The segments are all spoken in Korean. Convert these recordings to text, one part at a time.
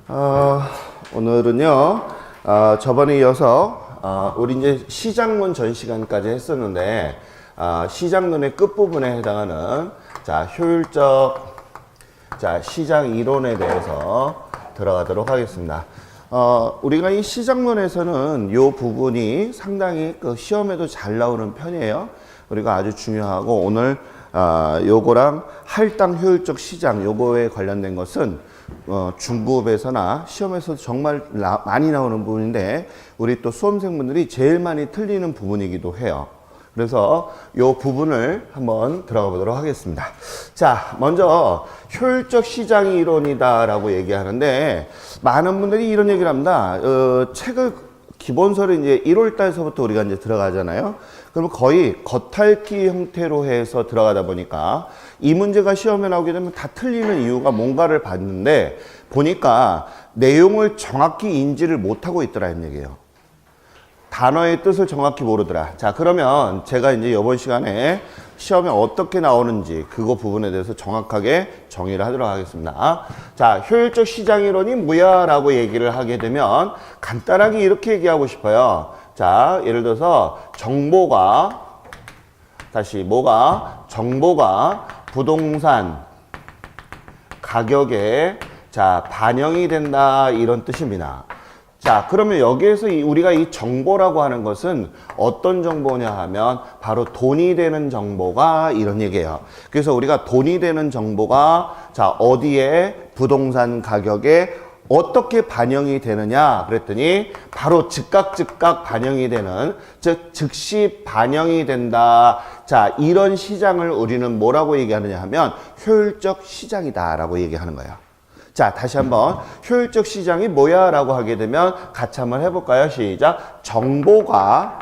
어, 오늘은요, 저번에 이어서, 우리 이제 시장론 전 시간까지 했었는데, 시장론의 끝부분에 해당하는, 효율적, 시장 이론에 대해서 들어가도록 하겠습니다. 우리가 이 시장론에서는 이 부분이 상당히 그 시험에도 잘 나오는 편이에요. 우리가 아주 중요하고, 오늘, 요거랑 할당 효율적 시장, 요거에 관련된 것은 중급에서나 시험에서 정말 많이 나오는 부분인데 우리 또 수험생분들이 제일 많이 틀리는 부분이기도 해요. 그래서 이 부분을 한번 들어가 보도록 하겠습니다. 자, 먼저 효율적 시장 이론이다 라고 얘기하는데 많은 분들이 이런 얘기를 합니다. 책을 기본서를 이제 1월 달서부터 우리가 이제 들어가잖아요. 그러면 거의 겉핥기 형태로 해서 들어가다 보니까 이 문제가 시험에 나오게 되면 다 틀리는 이유가 뭔가를 봤는데 보니까 내용을 정확히 인지를 못하고 있더라 는 얘기예요. 단어의 뜻을 정확히 모르더라. 자, 그러면 제가 이제 이번 시간에 시험에 어떻게 나오는지 그거 부분에 대해서 정확하게 정의를 하도록 하겠습니다. 자, 효율적 시장 이론이 뭐야? 라고 얘기를 하게 되면 간단하게 이렇게 얘기하고 싶어요. 자, 예를 들어서 정보가 부동산 가격에 반영이 된다 이런 뜻입니다. 자, 그러면 여기에서 우리가 이 정보라고 하는 것은 어떤 정보냐 하면 바로 돈이 되는 정보가 이런 얘기예요. 그래서 우리가 돈이 되는 정보가 어디에 부동산 가격에 어떻게 반영이 되느냐 그랬더니 바로 즉각 반영이 되는, 즉 즉시 반영이 된다. 자, 이런 시장을 우리는 뭐라고 얘기하느냐 하면 효율적 시장이다 라고 얘기하는 거예요. 자, 다시 한번 효율적 시장이 뭐야 라고 하게 되면 같이 한번 해볼까요? 시작. 정보가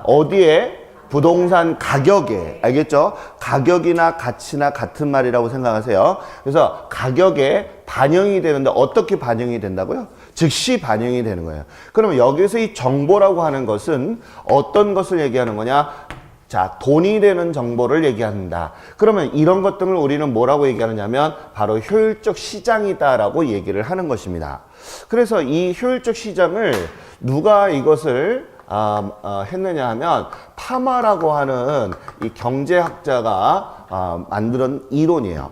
어디에? 부동산 가격에, 알겠죠? 가격이나 가치나 같은 말이라고 생각하세요. 그래서 가격에 반영이 되는데 어떻게 반영이 된다고요? 즉시 반영이 되는 거예요. 그러면 여기서 이 정보라고 하는 것은 어떤 것을 얘기하는 거냐? 자, 돈이 되는 정보를 얘기한다. 그러면 이런 것들을 우리는 뭐라고 얘기하느냐면 바로 효율적 시장이다라고 얘기를 하는 것입니다. 그래서 이 효율적 시장을 누가 이것을 했느냐 하면 파마라고 하는 이 경제학자가 만든 이론이에요.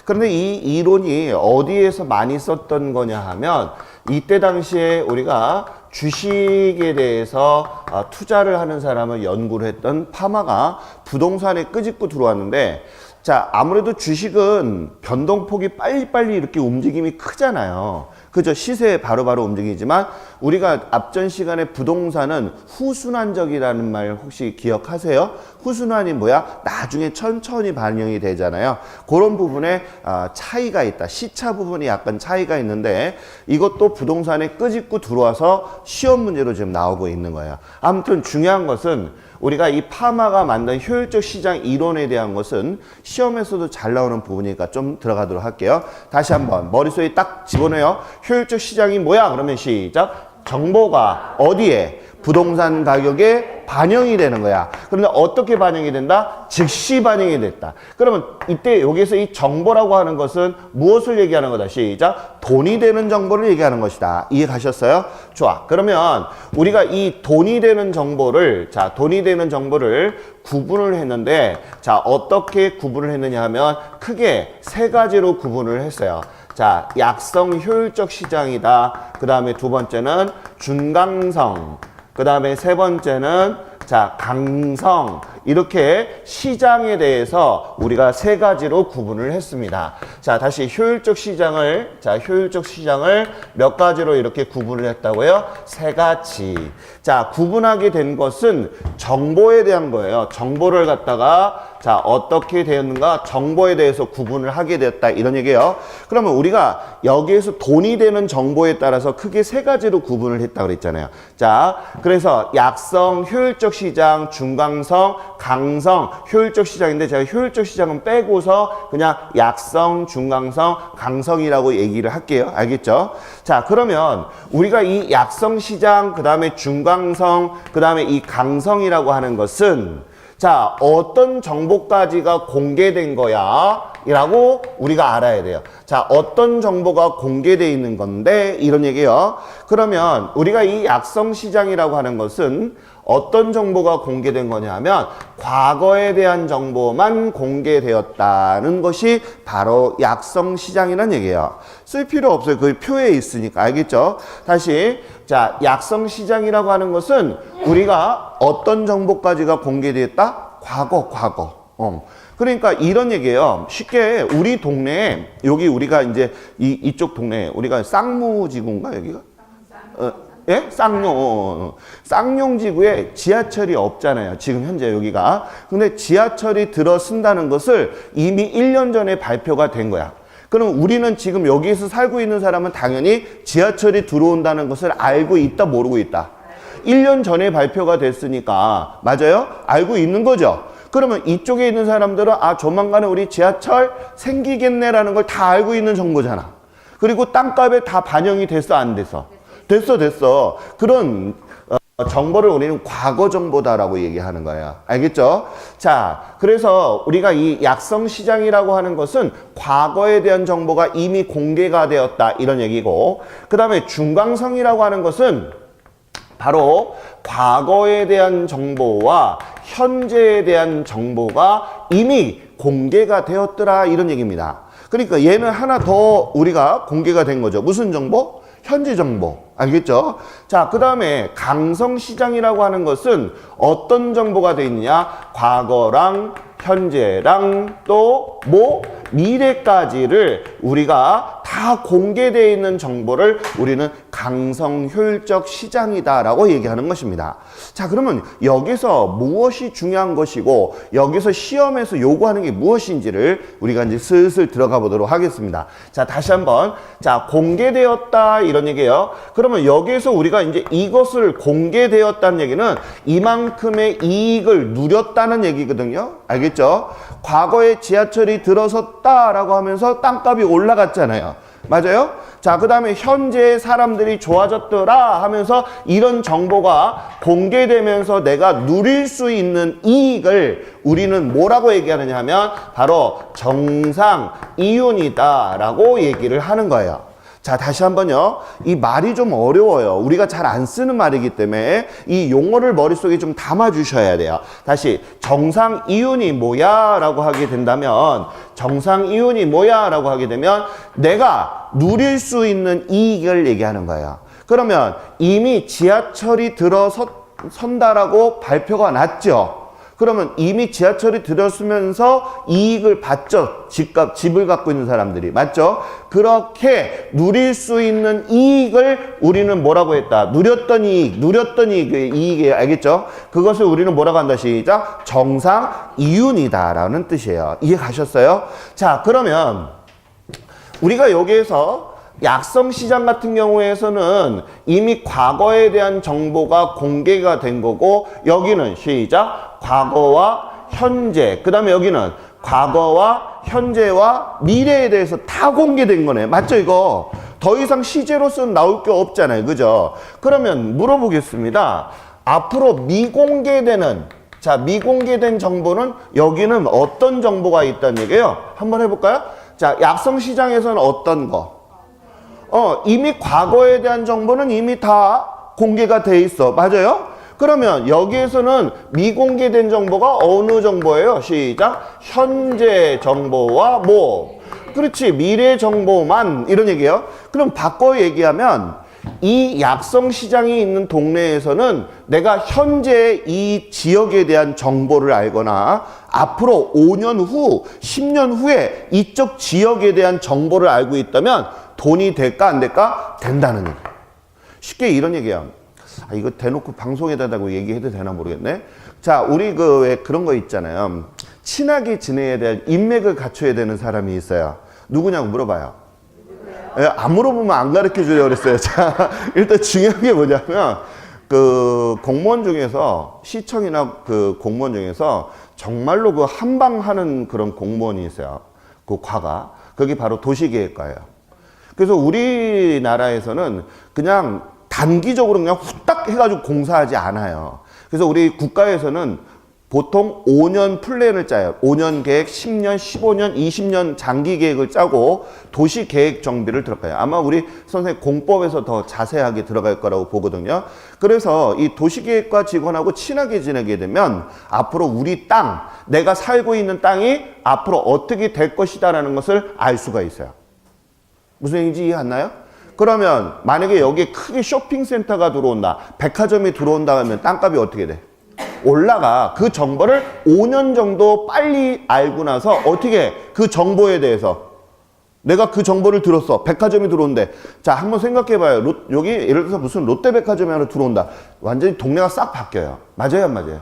그런데 이 이론이 어디에서 많이 썼던 거냐 하면 이때 당시에 우리가 주식에 대해서 투자를 하는 사람을 연구를 했던 파마가 부동산에 끄집고 들어왔는데, 자, 아무래도 주식은 변동폭이 빨리빨리 이렇게 움직임이 크잖아요. 그죠? 시세에 바로바로 움직이지만 우리가 앞전 시간에 부동산은 후순환적이라는 말 혹시 기억하세요? 후순환이 뭐야? 나중에 천천히 반영이 되잖아요. 그런 부분에 차이가 있다. 시차 부분이 약간 차이가 있는데 이것도 부동산에 끄집고 들어와서 시험 문제로 지금 나오고 있는 거예요. 아무튼 중요한 것은 우리가 이 파마가 만든 효율적 시장 이론에 대한 것은 시험에서도 잘 나오는 부분이니까 좀 들어가도록 할게요. 다시 한번 머릿속에 딱 집어넣어요. 효율적 시장이 뭐야? 그러면 시작. 정보가 어디에? 부동산 가격에 반영이 되는 거야. 그런데 어떻게 반영이 된다? 즉시 반영이 됐다. 그러면 이때 여기서 이 정보라고 하는 것은 무엇을 얘기하는 거다? 시작. 돈이 되는 정보를 얘기하는 것이다. 이해 가셨어요? 좋아. 그러면 우리가 이 돈이 되는 정보를, 돈이 되는 정보를 구분을 했는데, 어떻게 구분을 했느냐 하면 크게 세 가지로 구분을 했어요. 자, 약성 효율적 시장이다. 그 다음에 두 번째는 준강성. 그 다음에 세 번째는 강성. 이렇게 시장에 대해서 우리가 세 가지로 구분을 했습니다. 자, 다시 효율적 시장을 몇 가지로 이렇게 구분을 했다고요? 세 가지. 자, 구분하게 된 것은 정보에 대한 거예요. 정보를 갖다가 어떻게 되었는가? 정보에 대해서 구분을 하게 되었다. 이런 얘기예요. 그러면 우리가 여기에서 돈이 되는 정보에 따라서 크게 세 가지로 구분을 했다고 그랬잖아요. 자, 그래서 약성, 효율적 시장, 중강성, 강성, 효율적 시장인데 제가 효율적 시장은 빼고서 그냥 약성, 중강성, 강성이라고 얘기를 할게요. 알겠죠? 자, 그러면 우리가 이 약성 시장, 그 다음에 중강성, 그 다음에 이 강성이라고 하는 것은 자, 어떤 정보까지가 공개된 거야? 라고 우리가 알아야 돼요. 자, 어떤 정보가 공개되어 있는 건데 이런 얘기예요. 그러면 우리가 이 약성시장이라고 하는 것은 어떤 정보가 공개된 거냐 하면 과거에 대한 정보만 공개되었다는 것이 바로 약성시장이라는 얘기예요. 쓸 필요 없어요. 그 표에 있으니까. 알겠죠? 다시, 자, 약성시장이라고 하는 것은 우리가 어떤 정보까지가 공개되었다? 과거. 그러니까 이런 얘기예요. 쉽게 우리 동네에, 여기 우리가 이제 이쪽 동네에 우리가 쌍무지구인가 여기가? 예? 쌍용지구에 지하철이 없잖아요. 지금 현재 여기가. 근데 지하철이 들어선다는 것을 이미 1년 전에 발표가 된 거야. 그럼 우리는 지금 여기에서 살고 있는 사람은 당연히 지하철이 들어온다는 것을 알고 있다, 모르고 있다? 1년 전에 발표가 됐으니까, 맞아요? 알고 있는 거죠. 그러면 이쪽에 있는 사람들은 아, 조만간에 우리 지하철 생기겠네라는 걸 다 알고 있는 정보잖아. 그리고 땅값에 다 반영이 됐어, 안 됐어? 됐어. 그런 정보를 우리는 과거 정보다라고 얘기하는 거예요. 알겠죠? 자, 그래서 우리가 이 약성시장이라고 하는 것은 과거에 대한 정보가 이미 공개가 되었다, 이런 얘기고, 그 다음에 중강성이라고 하는 것은 바로 과거에 대한 정보와 현재에 대한 정보가 이미 공개가 되었더라, 이런 얘기입니다. 그러니까 얘는 하나 더 우리가 공개가 된 거죠. 무슨 정보? 현재 정보. 알겠죠? 자, 그 다음에 강성시장이라고 하는 것은 어떤 정보가 되어 있느냐? 과거랑 현재랑 또 미래까지를 우리가 다 공개되어 있는 정보를 우리는 강성효율적 시장이다라고 얘기하는 것입니다. 자, 그러면 여기서 무엇이 중요한 것이고 여기서 시험에서 요구하는 게 무엇인지를 우리가 이제 슬슬 들어가 보도록 하겠습니다. 자, 다시 한번. 자, 공개되었다, 이런 얘기예요. 그러면 여기에서 우리가 이제 이것을 공개되었다는 얘기는 이만큼의 이익을 누렸다는 얘기거든요. 알겠죠? 과거에 지하철이 들어섰다라고 하면서 땅값이 올라갔잖아요. 맞아요? 자, 그 다음에 현재 사람들이 좋아졌더라 하면서 이런 정보가 공개되면서 내가 누릴 수 있는 이익을 우리는 뭐라고 얘기하느냐 하면 바로 정상이윤이다라고 얘기를 하는 거예요. 자, 다시 한번요. 이 말이 좀 어려워요. 우리가 잘 안 쓰는 말이기 때문에 이 용어를 머릿속에 좀 담아 주셔야 돼요. 다시, 정상이윤이 뭐야? 라고 하게 된다면, 정상이윤이 뭐야? 라고 하게 되면 내가 누릴 수 있는 이익을 얘기하는 거예요. 그러면 이미 지하철이 들어선다라고 발표가 났죠. 그러면 이미 지하철이 들어서면서 이익을 받죠. 집을 갖고 있는 사람들이. 맞죠? 그렇게 누릴 수 있는 이익을 우리는 뭐라고 했다? 누렸던 이익의 이익이에요. 알겠죠? 그것을 우리는 뭐라고 한다? 시작. 정상이윤이다라는 뜻이에요. 이해 가셨어요? 자, 그러면 우리가 여기에서 약성시장 같은 경우에서는 이미 과거에 대한 정보가 공개가 된 거고, 여기는 시작. 과거와 현재, 그 다음에 여기는 과거와 현재와 미래에 대해서 다 공개된 거네. 맞죠, 이거? 더 이상 시제로서는 나올 게 없잖아요. 그죠? 그러면 물어보겠습니다. 앞으로 미공개되는, 자, 미공개된 정보는 여기는 어떤 정보가 있다는 얘기예요? 한번 해볼까요? 자, 약성시장에서는 어떤 거? 이미 과거에 대한 정보는 이미 다 공개가 돼 있어. 맞아요? 그러면 여기에서는 미공개된 정보가 어느 정보예요? 시작. 현재 정보와 그렇지. 미래 정보만, 이런 얘기예요. 그럼 바꿔 얘기하면 이 약성시장이 있는 동네에서는 내가 현재 이 지역에 대한 정보를 알거나 앞으로 5년 후, 10년 후에 이쪽 지역에 대한 정보를 알고 있다면 돈이 될까 안 될까? 된다는 얘기. 쉽게 이런 얘기야. 이거 대놓고 방송에다고 얘기해도 되나 모르겠네. 자, 우리 왜 그런 거 있잖아요. 친하게 지내야 될 인맥을 갖춰야 되는 사람이 있어요. 누구냐고 물어봐요. 안 물어보면 안 가르쳐 주려고 그랬어요. 자, 일단 중요한 게 뭐냐면, 그 공무원 중에서, 시청이나 그 공무원 중에서 정말로 그 한방하는 그런 공무원이 있어요. 그 과가. 그게 바로 도시계획과예요. 그래서 우리나라에서는 그냥 단기적으로 그냥 후딱 해가지고 공사하지 않아요. 그래서 우리 국가에서는 보통 5년 플랜을 짜요. 5년 계획, 10년, 15년, 20년 장기 계획을 짜고 도시 계획 정비를 들어가요. 아마 우리 선생님 공법에서 더 자세하게 들어갈 거라고 보거든요. 그래서 이 도시계획과 직원하고 친하게 지내게 되면 앞으로 우리 땅, 내가 살고 있는 땅이 앞으로 어떻게 될 것이다라는 것을 알 수가 있어요. 무슨 얘기인지 이해 안 나요? 그러면 만약에 여기에 크게 쇼핑센터가 들어온다, 백화점이 들어온다 하면 땅값이 어떻게 돼? 올라가. 그 정보를 5년 정도 빨리 알고 나서 어떻게 그 정보에 대해서 내가 그 정보를 들었어. 백화점이 들어온대. 자, 한번 생각해봐요. 여기 예를 들어서 무슨 롯데백화점이 하나 들어온다. 완전히 동네가 싹 바뀌어요. 맞아요, 안 맞아요?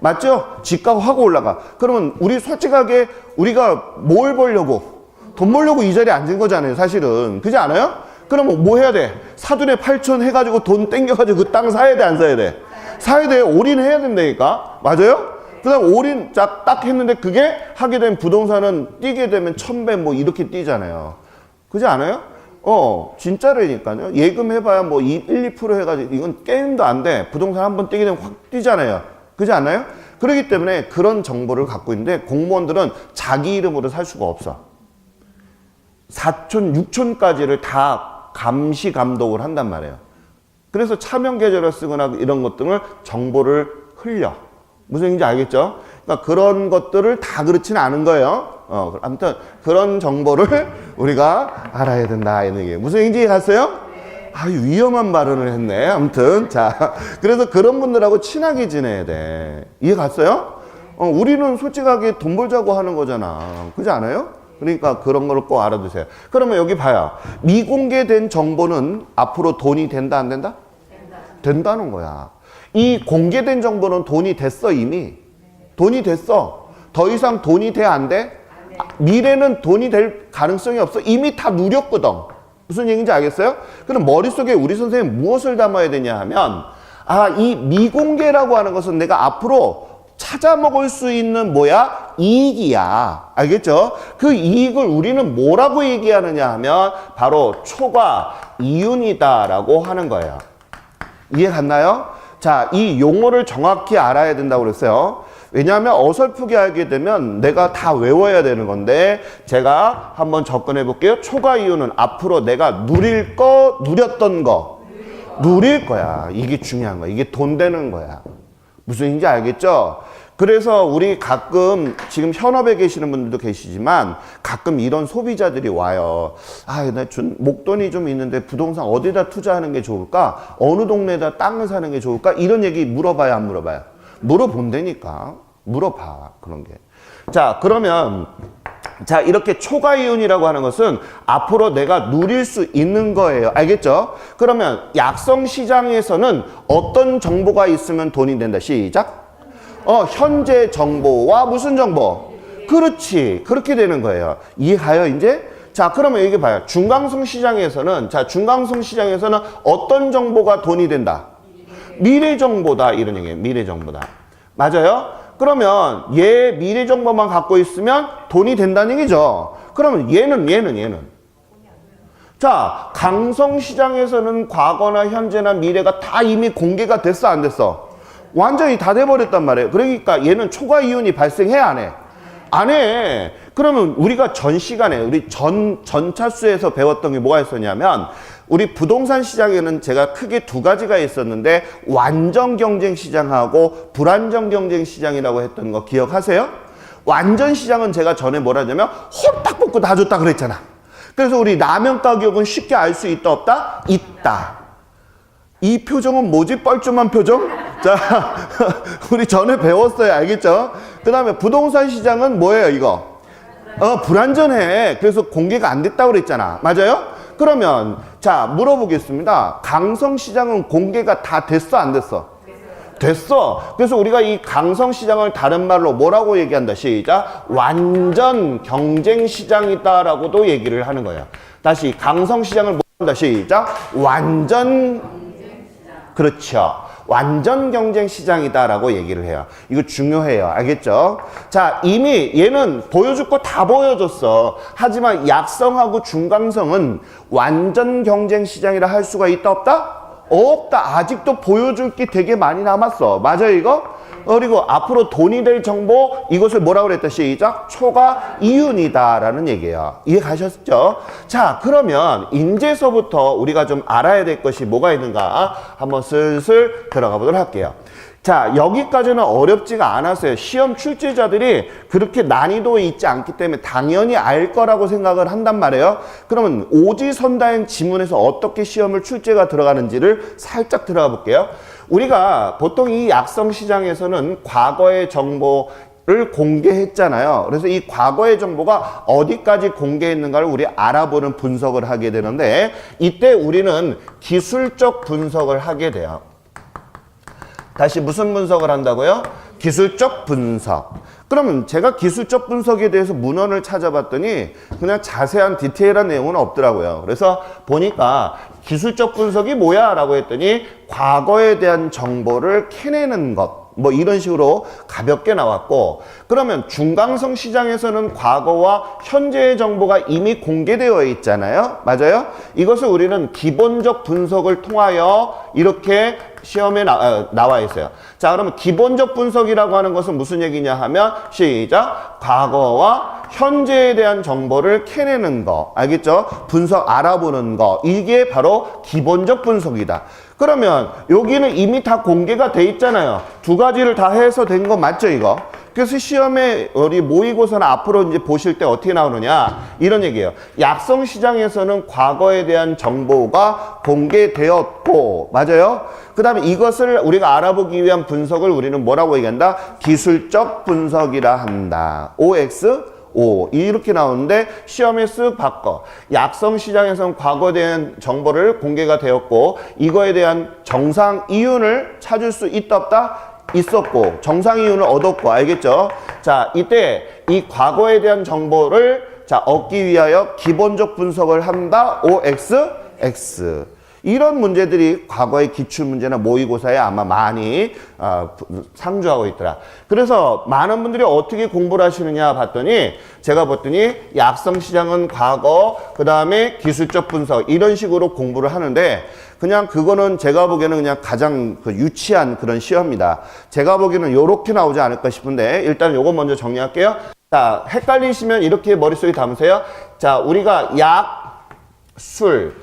맞죠? 집값 확 올라가. 그러면 우리 솔직하게 우리가 뭘 벌려고, 돈 벌려고 이 자리에 앉은 거잖아요, 사실은. 그렇지 않아요? 그러면 뭐 해야 돼? 사돈에 8천 해가지고 돈 땡겨가지고 그 땅 사야 돼, 안 사야 돼? 사야 돼. 올인해야 된다니까. 맞아요? 그 다음 올인 딱 했는데 그게 하게 되면 부동산은 뛰게 되면 1000배 뭐 이렇게 뛰잖아요. 그렇지 않아요? 진짜라니까요. 예금해봐야 뭐 1, 2% 해가지고 이건 게임도 안 돼. 부동산 한번 뛰게 되면 확 뛰잖아요. 그렇지 않아요? 그렇기 때문에 그런 정보를 갖고 있는데 공무원들은 자기 이름으로 살 수가 없어. 4촌, 6촌까지를 다 감시 감독을 한단 말이에요. 그래서 차명 계좌를 쓰거나 이런 것들을 정보를 흘려. 무슨 얘기인지 알겠죠? 그러니까 그런 것들을 다 그렇지는 않은 거예요. 아무튼 그런 정보를 우리가 알아야 된다. 이런 얘기예요. 무슨 얘기인지 갔어요? 아유, 위험한 발언을 했네. 아무튼 자, 그래서 그런 분들하고 친하게 지내야 돼. 이해 갔어요? 우리는 솔직하게 돈 벌자고 하는 거잖아. 그렇지 않아요? 그러니까 그런 걸 꼭 알아두세요. 그러면 여기 봐요. 미공개된 정보는 앞으로 돈이 된다, 안 된다? 된다는 거야. 이 공개된 정보는 돈이 됐어, 이미. 돈이 됐어. 더 이상 돈이 돼, 안 돼? 미래는 돈이 될 가능성이 없어. 이미 다 누렸거든. 무슨 얘기인지 알겠어요? 그럼 머릿속에 우리 선생님 무엇을 담아야 되냐 하면, 이 미공개라고 하는 것은 내가 앞으로 찾아먹을 수 있는 뭐야? 이익이야. 알겠죠? 그 이익을 우리는 뭐라고 얘기하느냐 하면 바로 초과 이윤이다라고 하는 거예요. 이해 갔나요? 자, 이 용어를 정확히 알아야 된다고 그랬어요. 왜냐하면 어설프게 알게 되면 내가 다 외워야 되는 건데 제가 한번 접근해 볼게요. 초과 이윤은 앞으로 내가 누릴 거, 누렸던 거. 누릴 거야. 이게 중요한 거야. 이게 돈 되는 거야. 무슨 얘기인지 알겠죠? 그래서 우리 가끔 지금 현업에 계시는 분들도 계시지만 가끔 이런 소비자들이 와요. 나 목돈이 좀 있는데 부동산 어디다 투자하는 게 좋을까? 어느 동네에다 땅을 사는 게 좋을까? 이런 얘기 물어봐요, 안 물어봐요? 물어본다니까. 물어봐, 그런 게. 자, 그러면 자, 이렇게 초과이윤이라고 하는 것은 앞으로 내가 누릴 수 있는 거예요. 알겠죠? 그러면 약성시장에서는 어떤 정보가 있으면 돈이 된다. 시작. 현재 정보와 무슨 정보? 그렇지. 그렇게 되는 거예요. 이해가요, 이제? 자, 그러면 여기 봐요. 중강성 시장에서는, 중강성 시장에서는 어떤 정보가 돈이 된다? 미래 정보다. 이런 얘기예요. 미래 정보다. 맞아요? 그러면 얘 미래 정보만 갖고 있으면 돈이 된다는 얘기죠. 그러면 얘는. 자, 강성시장에서는 과거나 현재나 미래가 다 이미 공개가 됐어, 안 됐어? 완전히 다 돼버렸단 말이에요. 그러니까 얘는 초과 이윤이 발생해, 안 해? 안 해. 그러면 우리가 전 시간에 우리 전차수에서 배웠던 게 뭐가 있었냐면 우리 부동산 시장에는 제가 크게 두 가지가 있었는데 완전 경쟁 시장하고 불안정 경쟁 시장이라고 했던 거 기억하세요? 완전 시장은 제가 전에 뭐라 하냐면 홀딱 뽑고 다 줬다 그랬잖아. 그래서 우리 라면 가격은 쉽게 알 수 있다 없다? 있다. 이 표정은 뭐지? 뻘쭘한 표정? 자, 우리 전에 배웠어요. 알겠죠? 그 다음에 부동산 시장은 뭐예요, 이거? 불안전해. 그래서 공개가 안 됐다고 그랬잖아. 맞아요? 그러면, 자, 물어보겠습니다. 강성시장은 공개가 다 됐어, 안 됐어? 됐어. 그래서 우리가 이 강성시장을 다른 말로 뭐라고 얘기한다? 시작. 완전 경쟁시장이다라고도 얘기를 하는 거예요. 다시, 강성시장을 뭐 한다? 시작. 완전 그렇죠. 완전 경쟁 시장이다라고 얘기를 해요. 이거 중요해요. 알겠죠? 자, 이미 얘는 보여줄 거 다 보여줬어. 하지만 약성하고 중강성은 완전 경쟁 시장이라 할 수가 있다 없다? 없다. 아직도 보여줄 게 되게 많이 남았어. 맞아요, 이거? 그리고 앞으로 돈이 될 정보, 이것을 뭐라고 그랬다? 시작. 초과 이윤이다라는 얘기예요. 이해 가셨죠? 자, 그러면 이제서부터 우리가 좀 알아야 될 것이 뭐가 있는가? 한번 슬슬 들어가 보도록 할게요. 자, 여기까지는 어렵지가 않았어요. 시험 출제자들이 그렇게 난이도에 있지 않기 때문에 당연히 알 거라고 생각을 한단 말이에요. 그러면 오지선다형 지문에서 어떻게 시험을 출제가 들어가는지를 살짝 들어가 볼게요. 우리가 보통 이 약성시장에서는 과거의 정보를 공개했잖아요. 그래서 이 과거의 정보가 어디까지 공개했는가를 우리 알아보는 분석을 하게 되는데, 이때 우리는 기술적 분석을 하게 돼요. 다시 무슨 분석을 한다고요? 기술적 분석. 그러면 제가 기술적 분석에 대해서 문헌을 찾아봤더니 그냥 자세한 디테일한 내용은 없더라고요. 그래서 보니까 기술적 분석이 뭐야? 라고 했더니 과거에 대한 정보를 캐내는 것. 뭐 이런 식으로 가볍게 나왔고, 그러면 중강성 시장에서는 과거와 현재의 정보가 이미 공개되어 있잖아요. 맞아요? 이것을 우리는 기본적 분석을 통하여 이렇게 시험에 나와 있어요. 자, 그러면 기본적 분석이라고 하는 것은 무슨 얘기냐 하면, 시작. 과거와 현재에 대한 정보를 캐내는 거. 알겠죠? 분석 알아보는 거. 이게 바로 기본적 분석이다. 그러면 여기는 이미 다 공개가 돼 있잖아요. 두 가지를 다 해서 된 거 맞죠, 이거? 그래서 시험에 우리 모의고사나 앞으로 이제 보실 때 어떻게 나오느냐, 이런 얘기예요. 약성 시장에서는 과거에 대한 정보가 공개되었고, 맞아요? 그 다음에 이것을 우리가 알아보기 위한 분석을 우리는 뭐라고 얘기한다? 기술적 분석이라 한다. OX O 이렇게 나오는데, 시험에 쓱 바꿔. 약성 시장에서는 과거에 대한 정보를 공개가 되었고, 이거에 대한 정상 이윤을 찾을 수 있다 없다? 있었고, 정상 이윤을 얻었고. 알겠죠? 자, 이때 이 과거에 대한 정보를 얻기 위하여 기본적 분석을 한다. OX X. 이런 문제들이 과거의 기출문제나 모의고사에 아마 많이 상주하고 있더라. 그래서 많은 분들이 어떻게 공부를 하시느냐 봤더니, 제가 봤더니 약성시장은 과거, 그 다음에 기술적 분석, 이런 식으로 공부를 하는데, 그냥 그거는 제가 보기에는 그냥 가장 유치한 그런 시험이다. 제가 보기에는 이렇게 나오지 않을까 싶은데, 일단 요거 먼저 정리할게요. 자, 헷갈리시면 이렇게 머릿속에 담으세요. 자, 우리가 약, 술,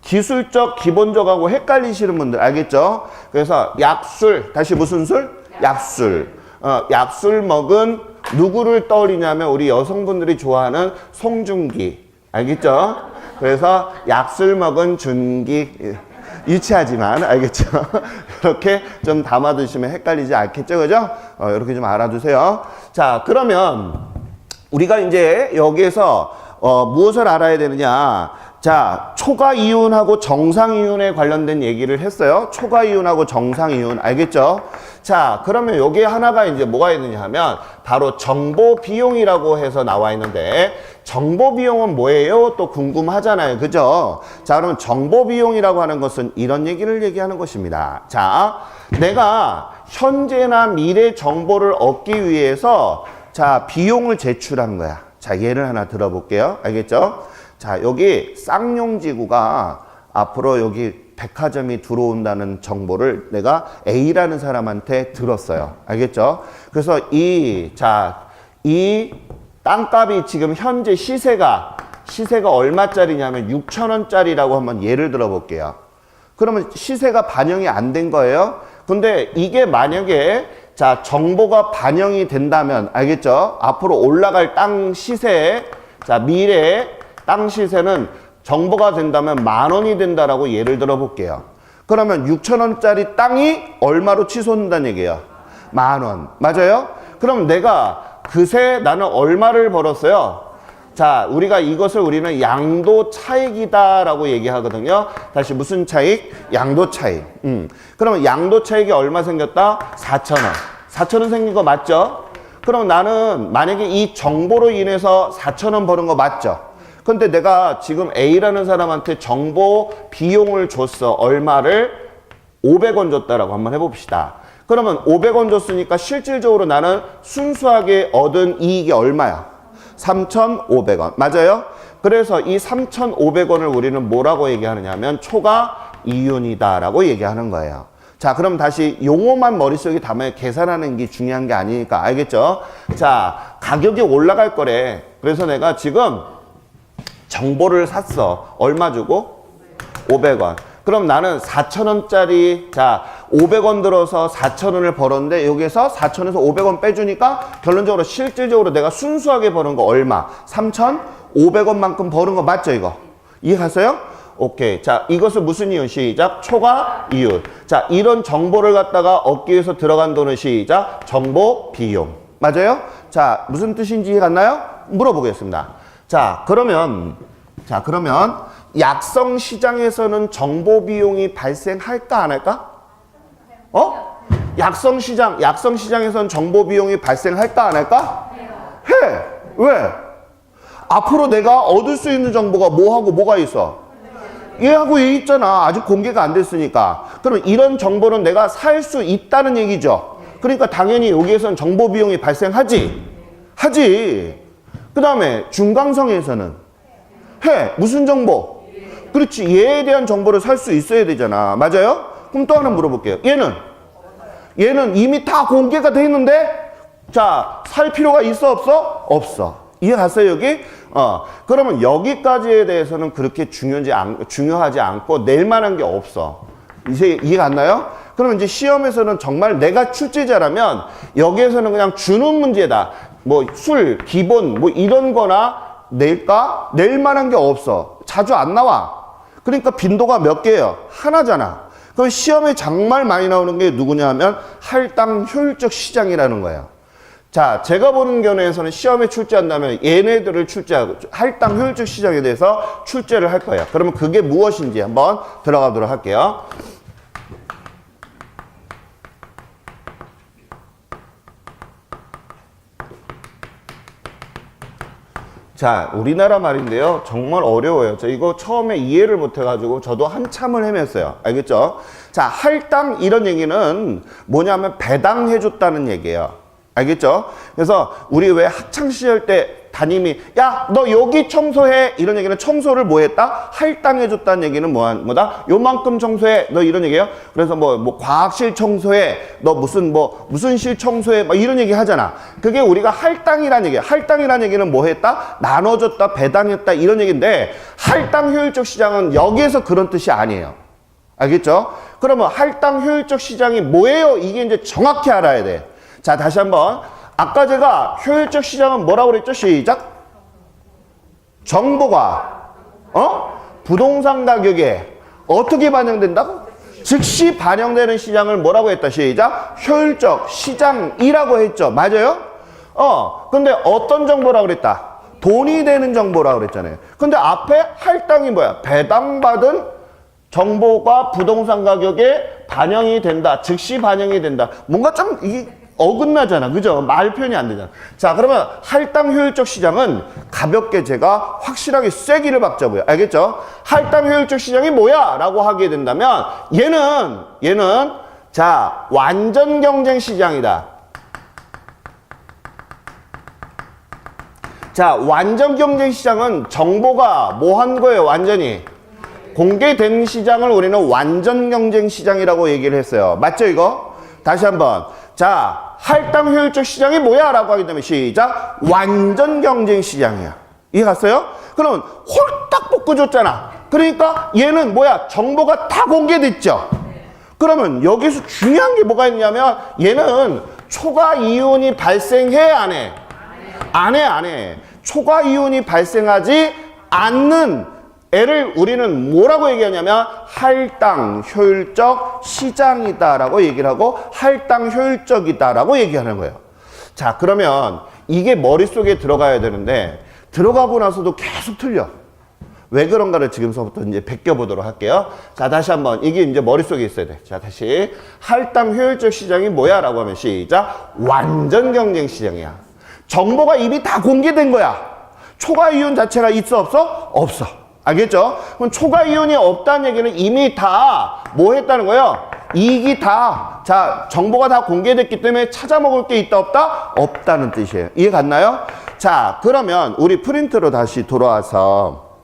기술적, 기본적하고 헷갈리시는 분들 알겠죠? 그래서 약술, 다시 무슨 술? 약술. 약술 먹은 누구를 떠올리냐면 우리 여성분들이 좋아하는 송중기. 알겠죠? 그래서 약술 먹은 준기. 유치하지만 알겠죠? 이렇게 좀 담아두시면 헷갈리지 않겠죠? 그죠? 이렇게 좀 알아두세요. 자, 그러면 우리가 이제 여기에서 무엇을 알아야 되느냐? 자, 초과 이윤하고 정상 이윤에 관련된 얘기를 했어요. 초과 이윤하고 정상 이윤. 알겠죠? 자, 그러면 여기에 하나가 이제 뭐가 있느냐 하면 바로 정보 비용이라고 해서 나와 있는데, 정보 비용은 뭐예요? 또 궁금하잖아요. 그죠? 자, 그러면 정보 비용이라고 하는 것은 이런 얘기를 얘기하는 것입니다. 자, 내가 현재나 미래 정보를 얻기 위해서 자, 비용을 제출한 거야. 자, 예를 하나 들어볼게요. 알겠죠? 자, 여기 쌍용지구가 앞으로 여기 백화점이 들어온다는 정보를 내가 A라는 사람한테 들었어요. 알겠죠? 그래서 이 땅값이 지금 현재 시세가 얼마짜리냐면 6,000원짜리라고 한번 예를 들어 볼게요. 그러면 시세가 반영이 안 된 거예요. 근데 이게 만약에 자, 정보가 반영이 된다면 알겠죠? 앞으로 올라갈 땅 시세, 자, 미래에 땅 시세는 정보가 된다면 10,000원이 된다라고 예를 들어 볼게요. 그러면 6,000원짜리 땅이 얼마로 치솟는다는 얘기예요? 10,000원. 맞아요? 그럼 내가 그새 나는 얼마를 벌었어요? 자, 우리가 이것을 우리는 양도 차익이다라고 얘기하거든요. 다시 무슨 차익? 양도 차익. 그러면 양도 차익이 얼마 생겼다? 4,000원. 4,000원 생긴 거 맞죠? 그럼 나는 만약에 이 정보로 인해서 4,000원 버는 거 맞죠? 근데 내가 지금 A라는 사람한테 정보 비용을 줬어. 얼마를? 500원 줬다라고 한번 해봅시다. 그러면 500원 줬으니까 실질적으로 나는 순수하게 얻은 이익이 얼마야? 3,500원. 맞아요? 그래서 이 3,500원을 우리는 뭐라고 얘기하느냐 하면 초과 이윤이다라고 얘기하는 거예요. 자, 그럼 다시 용어만 머릿속에 담아야 계산하는 게 중요한 게 아니니까. 알겠죠? 자, 가격이 올라갈 거래. 그래서 내가 지금 정보를 샀어. 얼마 주고? 500원. 그럼 나는 4,000원짜리, 자, 500원 들어서 4,000원을 벌었는데 여기에서 4,000원에서 500원 빼주니까 결론적으로 실질적으로 내가 순수하게 버는 거 얼마? 3,500원만큼 버는 거 맞죠, 이거? 이해갔어요? 오케이. 자, 이것은 무슨 이윤? 시작. 초과 이윤. 자, 이런 정보를 갖다가 얻기 위해서 들어간 돈은 시작. 정보 비용. 맞아요? 자, 무슨 뜻인지 이해갔나요? 물어보겠습니다. 자, 그러면 약성 시장에서는 정보 비용이 발생할까 안 할까? 약성 시장에서는 정보 비용이 발생할까 안 할까? 해. 왜? 앞으로 내가 얻을 수 있는 정보가 뭐하고 뭐가 있어? 얘하고 얘 있잖아. 아직 공개가 안 됐으니까. 그럼 이런 정보는 내가 살 수 있다는 얘기죠. 그러니까 당연히 여기에서는 정보 비용이 발생하지. 그 다음에 중강성에서는 해. 무슨 정보? 그렇지. 얘에 대한 정보를 살 수 있어야 되잖아. 맞아요? 그럼 또 하나 물어볼게요. 얘는 이미 다 공개가 돼 있는데 자, 살 필요가 있어 없어? 없어. 이해갔어요, 여기? 그러면 여기까지에 대해서는 그렇게 중요하지 않고 낼 만한 게 없어. 이제 이해 갔나요? 그러면 이제 시험에서는 정말 내가 출제자라면 여기에서는 그냥 주는 문제다. 뭐 술, 기본, 뭐 이런 거나 낼까? 낼 만한 게 없어. 자주 안 나와. 그러니까 빈도가 몇 개예요? 하나잖아. 그럼 시험에 정말 많이 나오는 게 누구냐 하면 할당 효율적 시장이라는 거예요. 자, 제가 보는 견해에서는 시험에 출제한다면 얘네들을 출제하고 할당 효율적 시장에 대해서 출제를 할 거예요. 그러면 그게 무엇인지 한번 들어가도록 할게요. 자, 우리나라 말인데요. 정말 어려워요. 저 이거 처음에 이해를 못 해가지고 저도 한참을 헤맸어요. 알겠죠? 자, 할당 이런 얘기는 뭐냐면 배당해줬다는 얘기예요. 알겠죠? 그래서 우리 왜 학창시절 때 담임이 야, 너 여기 청소해. 이런 얘기는 청소를 뭐 했다? 할당해줬다는 얘기는 뭐다? 요만큼 청소해. 너 이런 얘기예요. 그래서 뭐 과학실 청소해. 너 무슨 실 청소해. 막 이런 얘기 하잖아. 그게 우리가 할당이란 얘기야. 할당이란 얘기는 뭐 했다? 나눠줬다, 배당했다. 이런 얘기인데 할당 효율적 시장은 여기에서 그런 뜻이 아니에요. 알겠죠? 그러면 할당 효율적 시장이 뭐예요? 이게 이제 정확히 알아야 돼. 자, 다시 한번. 아까 제가 효율적 시장은 뭐라고 그랬죠? 시작. 정보가 부동산 가격에 어떻게 반영된다고? 즉시 반영되는 시장을 뭐라고 했다? 시작. 효율적 시장이라고 했죠. 맞아요? 근데 어떤 정보라고 그랬다? 돈이 되는 정보라고 그랬잖아요. 근데 앞에 할당이 뭐야? 배당받은 정보가 부동산 가격에 반영이 된다. 즉시 반영이 된다. 뭔가 좀 이게 어긋나잖아. 그죠? 말 표현이 안 되잖아. 자, 그러면 할당 효율적 시장은 가볍게 제가 확실하게 쐐기를 박자고요. 알겠죠? 할당 효율적 시장이 뭐야? 라고 하게 된다면 얘는 자, 완전 경쟁 시장이다. 자, 완전 경쟁 시장은 정보가 뭐 한 거예요? 완전히 공개된 시장을 우리는 완전 경쟁 시장이라고 얘기를 했어요. 맞죠, 이거? 다시 한번. 자, 할당 효율적 시장이 뭐야? 라고 하게 되면 시작. 완전 경쟁 시장이야. 이해 갔어요? 그러면 홀딱 볶아줬잖아. 그러니까 얘는 뭐야? 정보가 다 공개됐죠? 그러면 여기서 중요한 게 뭐가 있냐면 얘는 초과 이윤이 발생해? 안 해? 안 해. 초과 이윤이 발생하지 않는 애를 우리는 뭐라고 얘기하냐면 할당 효율적 시장이다라고 얘기를 하고 할당 효율적이다라고 얘기하는 거예요. 자, 그러면 이게 머릿속에 들어가야 되는데 들어가고 나서도 계속 틀려. 왜 그런가를 지금서부터 이제 베껴보도록 할게요. 자, 다시 한번 이게 이제 머릿속에 있어야 돼. 자, 다시 할당 효율적 시장이 뭐야? 라고 하면 시작. 완전 경쟁 시장이야. 정보가 이미 다 공개된 거야. 초과 이윤 자체가 있어 없어? 없어. 알겠죠? 그럼 초과 이윤이 없다는 얘기는 이미 다 뭐 했다는 거예요? 이익이 다, 자, 정보가 다 공개됐기 때문에 찾아먹을 게 있다 없다? 없다는 뜻이에요. 이해 갔나요? 자, 그러면 우리 프린트로 다시 돌아와서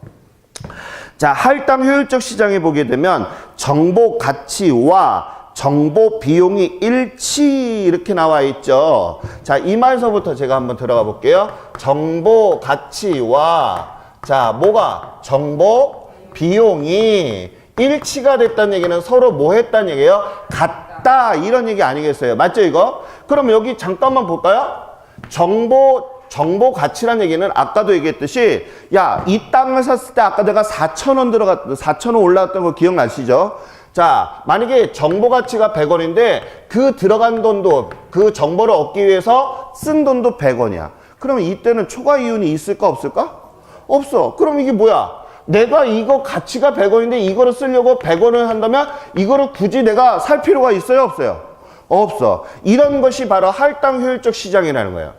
자, 할당 효율적 시장에 보게 되면 정보 가치와 정보 비용이 일치 이렇게 나와 있죠. 자, 이 말서부터 제가 한번 들어가 볼게요. 정보 가치와 자, 뭐가 정보 비용이 일치가 됐다는 얘기는 서로 뭐 했다는 얘기예요? 같다 이런 얘기 아니겠어요? 맞죠 이거? 그럼 여기 잠깐만 볼까요? 정보 가치란 얘기는 아까도 얘기했듯이 야, 이 땅을 샀을 때 아까 내가 4,000원 들어갔던 4,000원 올라왔던 거 기억나시죠? 자, 만약에 정보 가치가 100원인데 그 들어간 돈도 그 정보를 얻기 위해서 쓴 돈도 100원이야. 그러면 이때는 초과 이윤이 있을까 없을까? 없어. 그럼 이게 뭐야? 내가 이거 가치가 100원인데 이거를 쓰려고 100원을 한다면 이거를 굳이 내가 살 필요가 있어요 없어요? 없어. 이런 것이 바로 할당 효율적 시장이라는 거예요.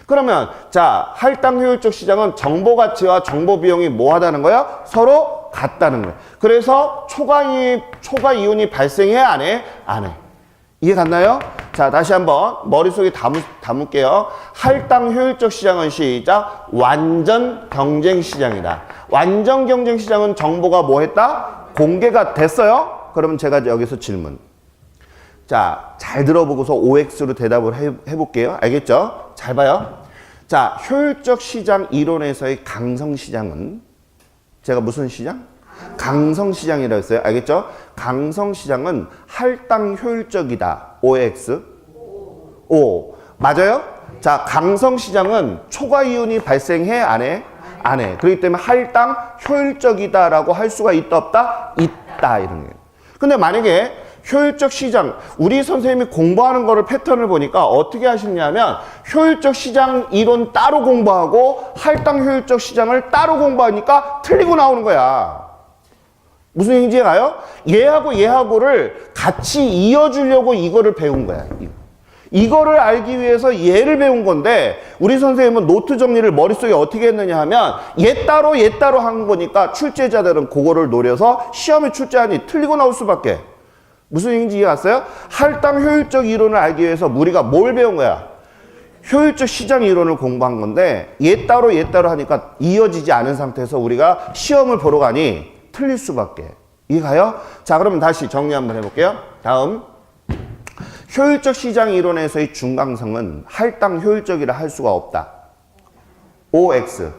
그러면 자, 할당 효율적 시장은 정보 가치와 정보 비용이 뭐 하다는 거야? 서로 같다는 거예요. 그래서 초과 이윤이 발생해 안 해? 안 해. 이해 갔나요? 자, 다시 한번 머릿속에 담을게요. 할당 효율적 시장은 시작. 완전 경쟁 시장이다. 완전 경쟁 시장은 정보가 뭐 했다? 공개가 됐어요? 그러면 제가 여기서 질문. 자, 잘 들어보고서 OX로 대답을 해볼게요. 알겠죠? 잘 봐요. 자, 효율적 시장 이론에서의 강성 시장은 제가 무슨 시장? 강성 시장이라고 했어요. 알겠죠? 강성 시장은 할당 효율적이다. OX. O. 맞아요? 자, 강성 시장은 초과 이윤이 발생해? 안 해? 안 해. 그렇기 때문에 할당 효율적이다라고 할 수가 있다 없다? 있다. 이런 거예요. 근데 만약에 효율적 시장, 우리 선생님이 공부하는 거를 패턴을 보니까 어떻게 하시냐면 효율적 시장 이론 따로 공부하고 할당 효율적 시장을 따로 공부하니까 틀리고 나오는 거야. 무슨 얘기인지 가요? 얘하고 얘하고를 같이 이어주려고 이거를 배운 거야. 이거를 알기 위해서 얘를 배운 건데 우리 선생님은 노트 정리를 머릿속에 어떻게 했느냐 하면 얘 따로 한 거니까 출제자들은 그거를 노려서 시험에 출제하니 틀리고 나올 수밖에. 무슨 얘기인지 이해갔어요? 할당 효율적 이론을 알기 위해서 우리가 뭘 배운 거야? 효율적 시장 이론을 공부한 건데 얘 따로 하니까 이어지지 않은 상태에서 우리가 시험을 보러 가니 틀릴 수밖에. 이해가요? 자, 그러면 다시 정리 한번 해볼게요. 다음. 효율적 시장 이론에서의 중강성은 할당 효율적이라 할 수가 없다. OX.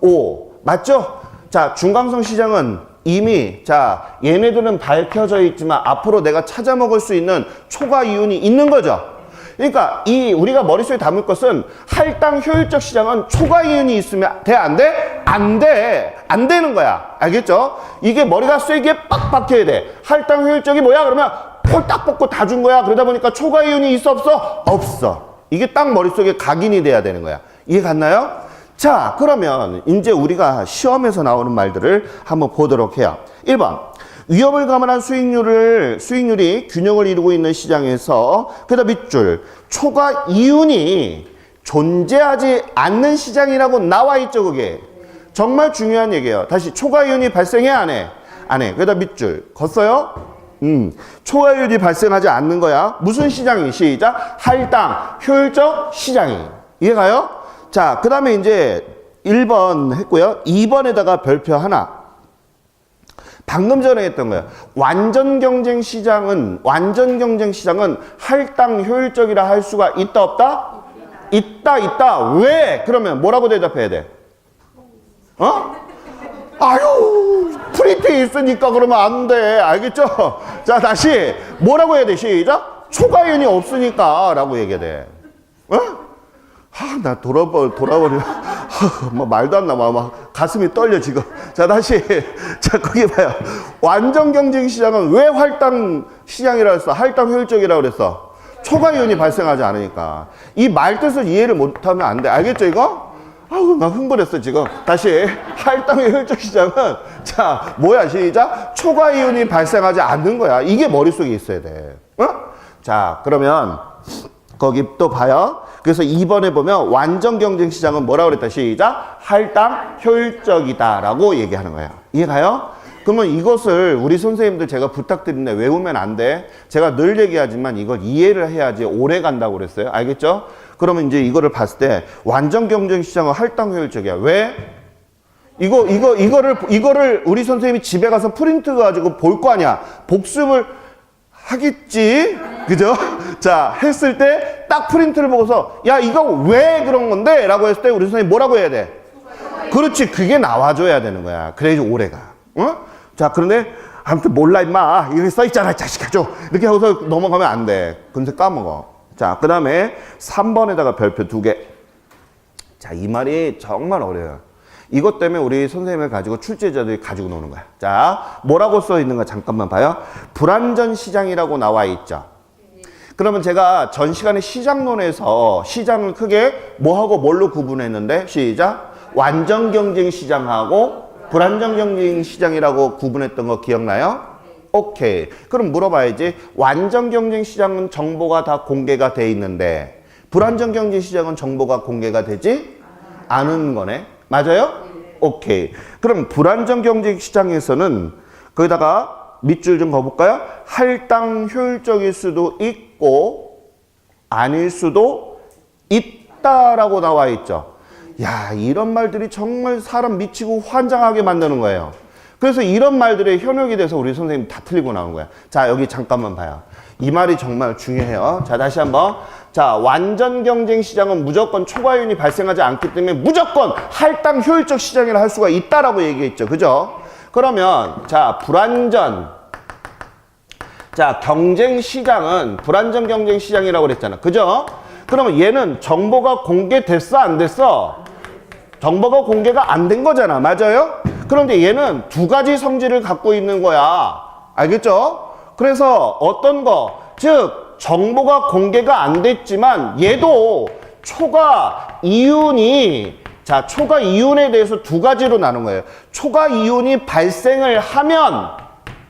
O. 맞죠? 자, 중강성 시장은 이미 자, 얘네들은 밝혀져 있지만 앞으로 내가 찾아 먹을 수 있는 초과 이윤이 있는 거죠. 그러니까 이 우리가 머릿속에 담을 것은 할당 효율적 시장은 초과 이윤이 있으면 돼? 안 돼? 안 돼. 안 되는 거야. 알겠죠? 이게 머리가 쐐기에 빡 박혀야 돼. 할당 효율적이 뭐야? 그러면 폴딱 뽑고 다 준 거야. 그러다 보니까 초과 이윤이 있어 없어? 없어. 이게 딱 머릿속에 각인이 돼야 되는 거야. 이해 갔나요? 자, 그러면 이제 우리가 시험에서 나오는 말들을 한번 보도록 해요. 1번. 위험을 감안한 수익률이 균형을 이루고 있는 시장에서 그다음 밑줄 초과 이윤이 존재하지 않는 시장이라고 나와 있죠. 그게 정말 중요한 얘기예요. 다시 초과 이윤이 발생해 안 해? 안 해. 그다음 밑줄 걷어요? 초과 이윤이 발생하지 않는 거야. 무슨 시장이? 시작. 할당 효율적 시장이. 이해가요? 자, 그 다음에 이제 1번 했고요. 2번에다가 별표 하나. 방금 전에 했던 거예요. 완전 경쟁 시장은 할당 효율적이라 할 수가 있다 없다? 있다. 왜? 그러면 뭐라고 대답해야 돼? 어? 아유, 프린트에 있으니까 그러면 안 돼. 알겠죠? 자, 다시 뭐라고 해야 돼? 시작. 초과이윤이 없으니까 라고 얘기해야 돼. 어? 나 돌아버려. 뭐 말도 안 나와. 막 가슴이 떨려 지금. 자, 다시. 자, 거기 봐요. 완전 경쟁 시장은 왜 할당 시장이라고 했어? 할당 효율적이라고 그랬어? 초과 이윤이 발생하지 않으니까. 이 말 뜻을 이해를 못하면 안 돼. 알겠죠, 이거? 아우, 나 흥분했어, 지금. 다시. 할당 효율적 시장은, 자, 뭐야, 시작. 초과 이윤이 발생하지 않는 거야. 이게 머릿속에 있어야 돼. 어? 자, 그러면, 거기 또 봐요. 그래서 2번에 보면 완전 경쟁 시장은 뭐라고 그랬다? 시작. 할당 효율적이다라고 얘기하는 거예요. 이해가요? 그러면 이것을 우리 선생님들 제가 부탁드리는데 외우면 안 돼. 제가 늘 얘기하지만 이걸 이해를 해야지 오래 간다고 그랬어요. 알겠죠? 그러면 이제 이거를 봤을 때 완전 경쟁 시장은 할당 효율적이야. 왜? 이거를 우리 선생님이 집에 가서 프린트 가지고 볼 거 아니야. 복습을 하겠지? 그죠? 자, 했을 때 딱 프린트를 보고서 야, 이거 왜 그런 건데? 라고 했을 때 우리 선생님 뭐라고 해야 돼? 그렇지, 그게 나와줘야 되는 거야. 그래야지 오래가. 어? 자, 그런데 아무튼 몰라 임마. 여기 써있잖아, 자식아 줘. 이렇게 하고서 넘어가면 안 돼. 금세 까먹어. 자, 그 다음에 3번에다가 별표 2개. 자, 이 말이 정말 어려워요. 이것 때문에 우리 선생님을 가지고 출제자들이 가지고 노는 거야. 자, 뭐라고 써 있는가 잠깐만 봐요. 불완전 시장이라고 나와 있죠. 그러면 제가 전 시간에 시장론에서 시장을 크게 뭐하고 뭘로 구분했는데, 시작. 완전 경쟁 시장하고 불완전 경쟁 시장이라고 구분했던 거 기억나요? 오케이. 그럼 물어봐야지. 완전 경쟁 시장은 정보가 다 공개가 돼 있는데 불완전 경쟁 시장은 정보가 공개가 되지 않은 거네. 맞아요? 오케이. 그럼 불완전 경쟁 시장에서는 거기다가 밑줄 좀 가볼까요? 할당 효율적일 수도 있고 아닐 수도 있다라고 나와 있죠. 야, 이런 말들이 정말 사람 미치고 환장하게 만드는 거예요. 그래서 이런 말들의 현역이 돼서 우리 선생님 다 틀리고 나온 거야. 자, 여기 잠깐만 봐요. 이 말이 정말 중요해요. 자, 다시 한번. 자, 완전 경쟁 시장은 무조건 초과이윤이 발생하지 않기 때문에 무조건 할당 효율적 시장이라 할 수가 있다라고 얘기했죠. 그죠? 그러면 자, 불완전 경쟁 시장은 불완전 경쟁 시장이라고 그랬잖아. 그죠? 그러면 얘는 정보가 공개됐어, 안 됐어? 정보가 공개가 안 된 거잖아. 맞아요? 그런데 얘는 두 가지 성질을 갖고 있는 거야. 알겠죠? 그래서 어떤 거, 즉 정보가 공개가 안 됐지만 얘도 초과 이윤이, 자, 초과 이윤에 대해서 두 가지로 나눈 거예요. 초과 이윤이 발생을 하면,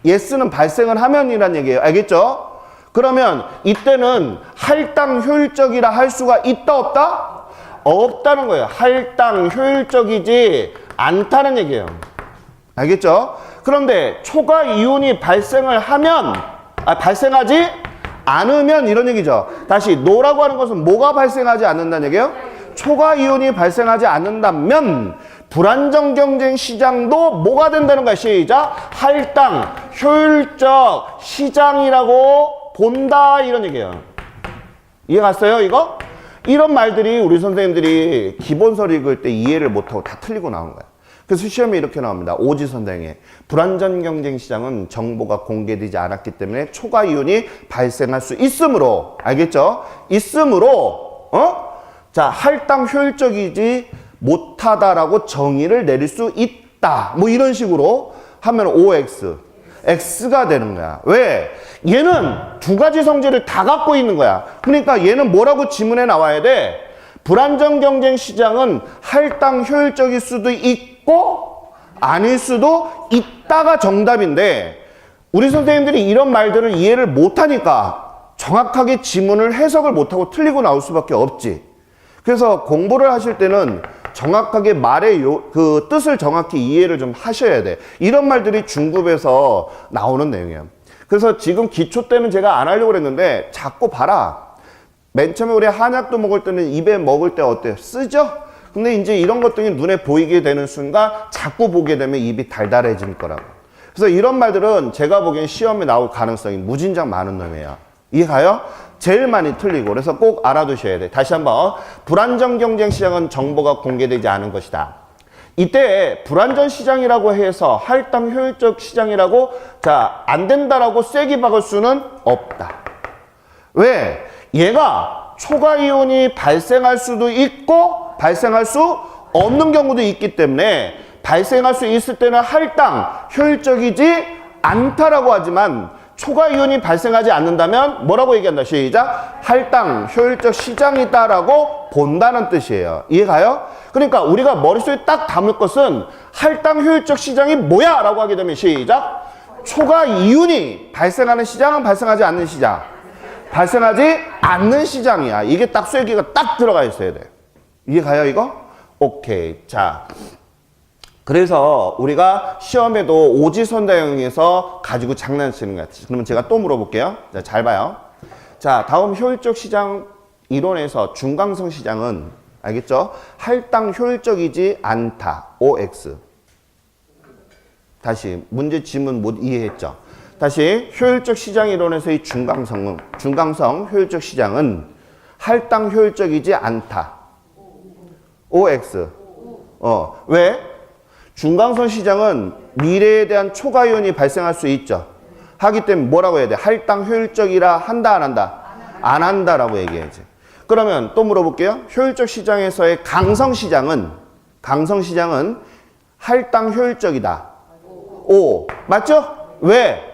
예스는 발생을 하면이란 얘기예요. 알겠죠? 그러면 이때는 할당 효율적이라 할 수가 있다, 없다? 없다는 거예요. 할당 효율적이지 않다는 얘기예요. 알겠죠? 그런데 초과 이윤이 발생을 하면, 발생하지 않으면 이런 얘기죠. 다시 노라고 하는 것은 뭐가 발생하지 않는다는 얘기예요? 초과 이윤이 발생하지 않는다면 불완전 경쟁 시장도 뭐가 된다는 거야. 시작. 할당 효율적 시장이라고 본다, 이런 얘기예요. 이해 갔어요, 이거? 이런 말들이 우리 선생님들이 기본서를 읽을 때 이해를 못하고 다 틀리고 나오는 거야. 그래서 시험에 이렇게 나옵니다. 오지선다형에 불완전 경쟁 시장은 정보가 공개되지 않았기 때문에 초과 이윤이 발생할 수 있으므로, 알겠죠? 있으므로 자, 할당 효율적이지 못하다라고 정의를 내릴 수 있다. 뭐 이런 식으로 하면 OX, X가 되는 거야. 왜? 얘는 두 가지 성질을 다 갖고 있는 거야. 그러니까 얘는 뭐라고 지문에 나와야 돼? 불완전 경쟁 시장은 할당 효율적일 수도 있고 아닐 수도 있다가 정답인데, 우리 선생님들이 이런 말들을 이해를 못하니까 정확하게 지문을 해석을 못하고 틀리고 나올 수밖에 없지. 그래서 공부를 하실 때는 정확하게 말의 그 뜻을 정확히 이해를 좀 하셔야 돼. 이런 말들이 중급에서 나오는 내용이에요. 그래서 지금 기초 때는 제가 안 하려고 그랬는데 자꾸 봐라. 맨 처음에 우리 한약도 먹을 때는 입에 먹을 때 어때요? 쓰죠? 근데 이제 이런 것들이 눈에 보이게 되는 순간 자꾸 보게 되면 입이 달달해질 거라고. 그래서 이런 말들은 제가 보기엔 시험에 나올 가능성이 무진장 많은 놈이에요. 이해가요? 제일 많이 틀리고. 그래서 꼭 알아두셔야 돼. 다시 한번. 불완전 경쟁 시장은 정보가 공개되지 않은 것이다. 이때 불완전 시장이라고 해서 할당 효율적 시장이라고 안 된다라고 쐐기 박을 수는 없다. 왜? 얘가 초과 이윤이 발생할 수도 있고 발생할 수 없는 경우도 있기 때문에 발생할 수 있을 때는 할당 효율적이지 않다라고 하지만 초과 이윤이 발생하지 않는다면 뭐라고 얘기한다. 시작. 할당 효율적 시장이다라고 본다는 뜻이에요. 이해가요? 그러니까 우리가 머릿속에 딱 담을 것은 할당 효율적 시장이 뭐야? 라고 하게 되면 시작. 초과 이윤이 발생하는 시장은 발생하지 않는 시장. 발생하지 않는 시장이야. 이게 딱 쐐기가 딱 들어가 있어야 돼. 이해가요, 이거? 오케이. 자. 그래서 우리가 시험에도 오지선다형에서 가지고 장난치는 것 같아요. 그러면 제가 또 물어볼게요. 자, 잘 봐요. 자, 다음 효율적 시장 이론에서 중강성 시장은, 알겠죠? 할당 효율적이지 않다. OX. 다시 문제 지문 못 이해했죠? 다시 효율적 시장 이론에서의 중강성 효율적 시장은 할당 효율적이지 않다. OX. 왜? 중강성 시장은 미래에 대한 초과 이윤이 발생할 수 있죠. 하기 때문에 뭐라고 해야 돼? 할당 효율적이라 한다, 안 한다? 안 한다라고 얘기해야지. 그러면 또 물어볼게요. 효율적 시장에서의 강성 시장은 할당 효율적이다. O. 맞죠? 왜?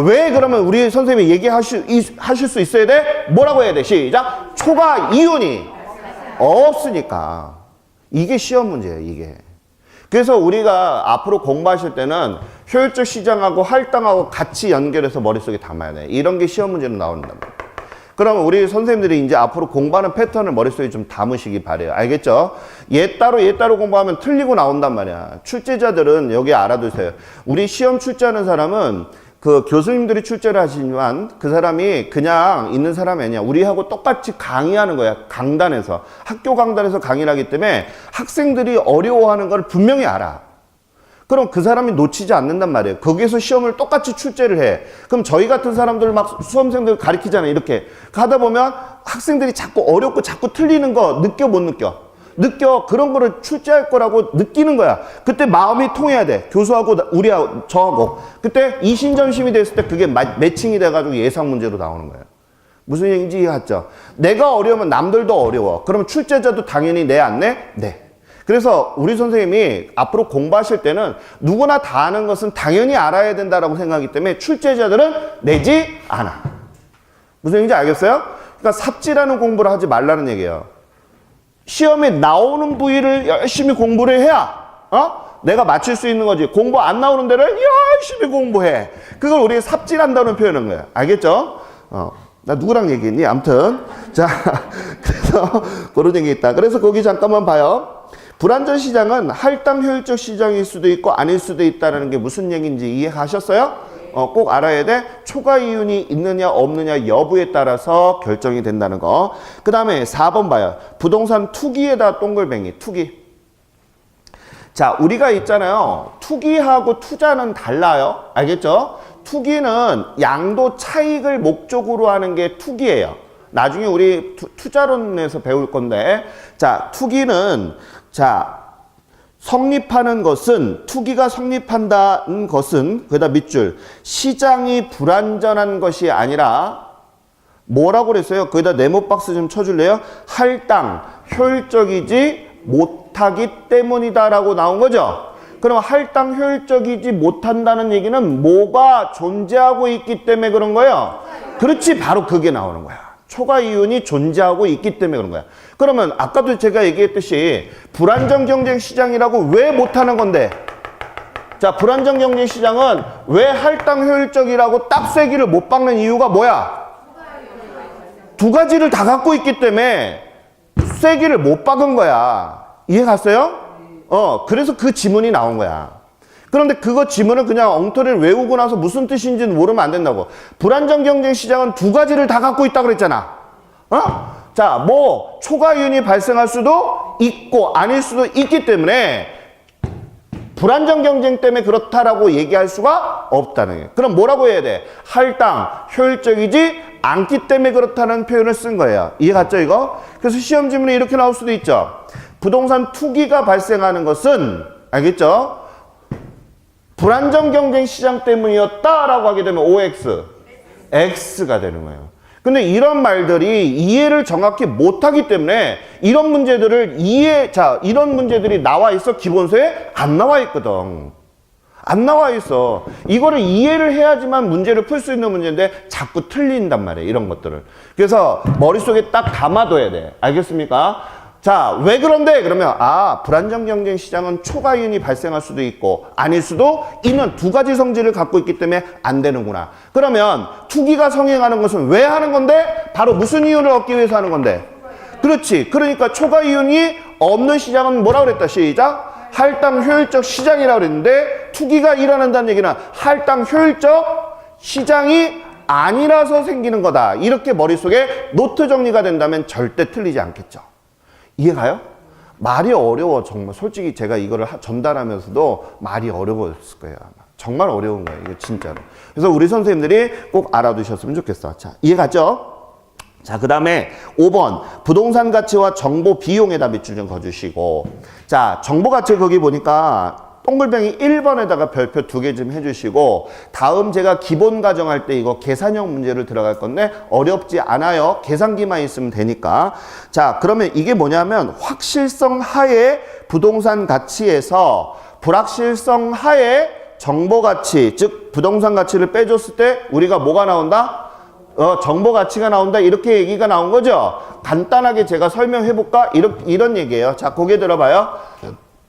왜 그러면 우리 선생님이 얘기하실 수 있어야 돼? 뭐라고 해야 돼? 시작. 초과 이윤이 없으니까. 이게 시험 문제예요, 이게. 그래서 우리가 앞으로 공부하실 때는 효율적 시장하고 할당하고 같이 연결해서 머릿속에 담아야 돼. 이런 게 시험 문제로 나온단 말이에요. 그러면 우리 선생님들이 이제 앞으로 공부하는 패턴을 머릿속에 좀 담으시기 바래요. 알겠죠? 얘 따로 공부하면 틀리고 나온단 말이야. 출제자들은 여기 알아두세요. 우리 시험 출제하는 사람은 그 교수님들이 출제를 하시지만 그 사람이 그냥 있는 사람이 아니야. 우리하고 똑같이 강의하는 거야. 강단에서. 학교 강단에서 강의를 하기 때문에 학생들이 어려워하는 걸 분명히 알아. 그럼 그 사람이 놓치지 않는단 말이에요. 거기에서 시험을 똑같이 출제를 해. 그럼 저희 같은 사람들 막 수험생들 가르치잖아요. 이렇게. 하다 보면 학생들이 자꾸 어렵고 자꾸 틀리는 거 느껴 못 느껴? 느껴. 그런 거를 출제할 거라고 느끼는 거야. 그때 마음이 통해야 돼. 교수하고 우리하고 저하고. 그때 이신점심이 됐을 때 그게 매칭이 돼가지고 예상 문제로 나오는 거예요. 무슨 얘기인지 이해했죠? 내가 어려우면 남들도 어려워. 그럼 출제자도 당연히 내 안 내? 네. 그래서 우리 선생님이 앞으로 공부하실 때는 누구나 다 아는 것은 당연히 알아야 된다라고 생각하기 때문에 출제자들은 내지 않아. 무슨 얘기인지 알겠어요? 그러니까 삽질하는 공부를 하지 말라는 얘기예요. 시험에 나오는 부위를 열심히 공부를 해야 내가 맞출 수 있는 거지. 공부 안 나오는 데를 열심히 공부해. 그걸 우리 삽질한다는 표현인 거야. 알겠죠? 나 누구랑 얘기했니? 아무튼 자 그래서 그런 얘기 있다. 그래서 거기 잠깐만 봐요. 불완전 시장은 할당 효율적 시장일 수도 있고 아닐 수도 있다는 게 무슨 얘기인지 이해하셨어요? 꼭 알아야 돼. 초과 이윤이 있느냐 없느냐 여부에 따라서 결정이 된다는 거. 그 다음에 4번 봐요. 부동산 투기에다 동글뱅이. 투기. 자, 우리가 있잖아요. 투기하고 투자는 달라요. 알겠죠? 투기는 양도 차익을 목적으로 하는 게 투기예요. 나중에 우리 투자론에서 배울 건데, 자, 투기는 성립하는 것은, 투기가 성립한다는 것은, 거기다 밑줄, 시장이 불완전한 것이 아니라, 뭐라고 그랬어요? 거기다 네모 박스 좀 쳐줄래요? 할당, 효율적이지 못하기 때문이다라고 나온 거죠? 그럼 할당 효율적이지 못한다는 얘기는 뭐가 존재하고 있기 때문에 그런 거예요? 그렇지, 바로 그게 나오는 거야. 초과 이윤이 존재하고 있기 때문에 그런 거야. 그러면 아까도 제가 얘기했듯이 불안정 경쟁 시장이라고 왜 못하는 건데? 자, 불안정 경쟁 시장은 왜 할당 효율적이라고 딱 쐐기를 못 박는 이유가 뭐야? 두 가지를 다 갖고 있기 때문에 쐐기를 못 박은 거야. 이해 갔어요? 그래서 그 지문이 나온 거야. 그런데 그거 지문을 그냥 엉터리를 외우고 나서 무슨 뜻인지는 모르면 안 된다고. 불안정 경쟁 시장은 두 가지를 다 갖고 있다고 그랬잖아. 자, 뭐 초과 이윤이 발생할 수도 있고 아닐 수도 있기 때문에 불안정 경쟁 때문에 그렇다라고 얘기할 수가 없다는 거예요. 그럼 뭐라고 해야 돼? 할당, 효율적이지 않기 때문에 그렇다는 표현을 쓴 거예요. 이해 갔죠, 이거? 그래서 시험 지문에 이렇게 나올 수도 있죠. 부동산 투기가 발생하는 것은, 알겠죠? 불안정 경쟁 시장 때문이었다라고 하게 되면 OX, X가 되는 거예요. 근데 이런 말들이 이해를 정확히 못하기 때문에 이런 문제들을 이런 문제들이 나와 있어. 기본서에 안 나와 있거든. 안 나와 있어. 이거를 이해를 해야지만 문제를 풀 수 있는 문제인데 자꾸 틀린단 말이에요. 이런 것들을. 그래서 머릿속에 딱 담아둬야 돼. 알겠습니까? 자, 왜 그런데? 그러면 불안정 경쟁 시장은 초과 이윤이 발생할 수도 있고 아닐 수도 있는 두 가지 성질을 갖고 있기 때문에 안 되는구나. 그러면 투기가 성행하는 것은 왜 하는 건데? 바로 무슨 이윤을 얻기 위해서 하는 건데? 그렇지. 그러니까 초과 이윤이 없는 시장은 뭐라고 그랬다? 시작. 할당 효율적 시장이라고 그랬는데 투기가 일어난다는 얘기는 할당 효율적 시장이 아니라서 생기는 거다. 이렇게 머릿속에 노트 정리가 된다면 절대 틀리지 않겠죠. 이해가요? 말이 어려워. 정말 솔직히 제가 이거를 전달하면서도 말이 어려웠을 거예요, 아마. 정말 어려운 거예요. 이게 진짜로. 그래서 우리 선생님들이 꼭 알아두셨으면 좋겠어. 자, 이해갔죠? 자, 그 다음에 5번 부동산 가치와 정보 비용에다 밑줄 좀 그어주시고, 자, 정보 가치 거기 보니까 동글뱅이 1번에다가 별표 2개 좀 해주시고, 다음 제가 기본 가정할 때 이거 계산형 문제를 들어갈 건데 어렵지 않아요. 계산기만 있으면 되니까. 자, 그러면 이게 뭐냐면 확실성 하에 부동산 가치에서 불확실성 하에 정보 가치, 즉 부동산 가치를 빼줬을 때 우리가 뭐가 나온다? 정보 가치가 나온다, 이렇게 얘기가 나온 거죠. 간단하게 제가 설명해 볼까? 이런 얘기예요. 자, 고개 들어봐요.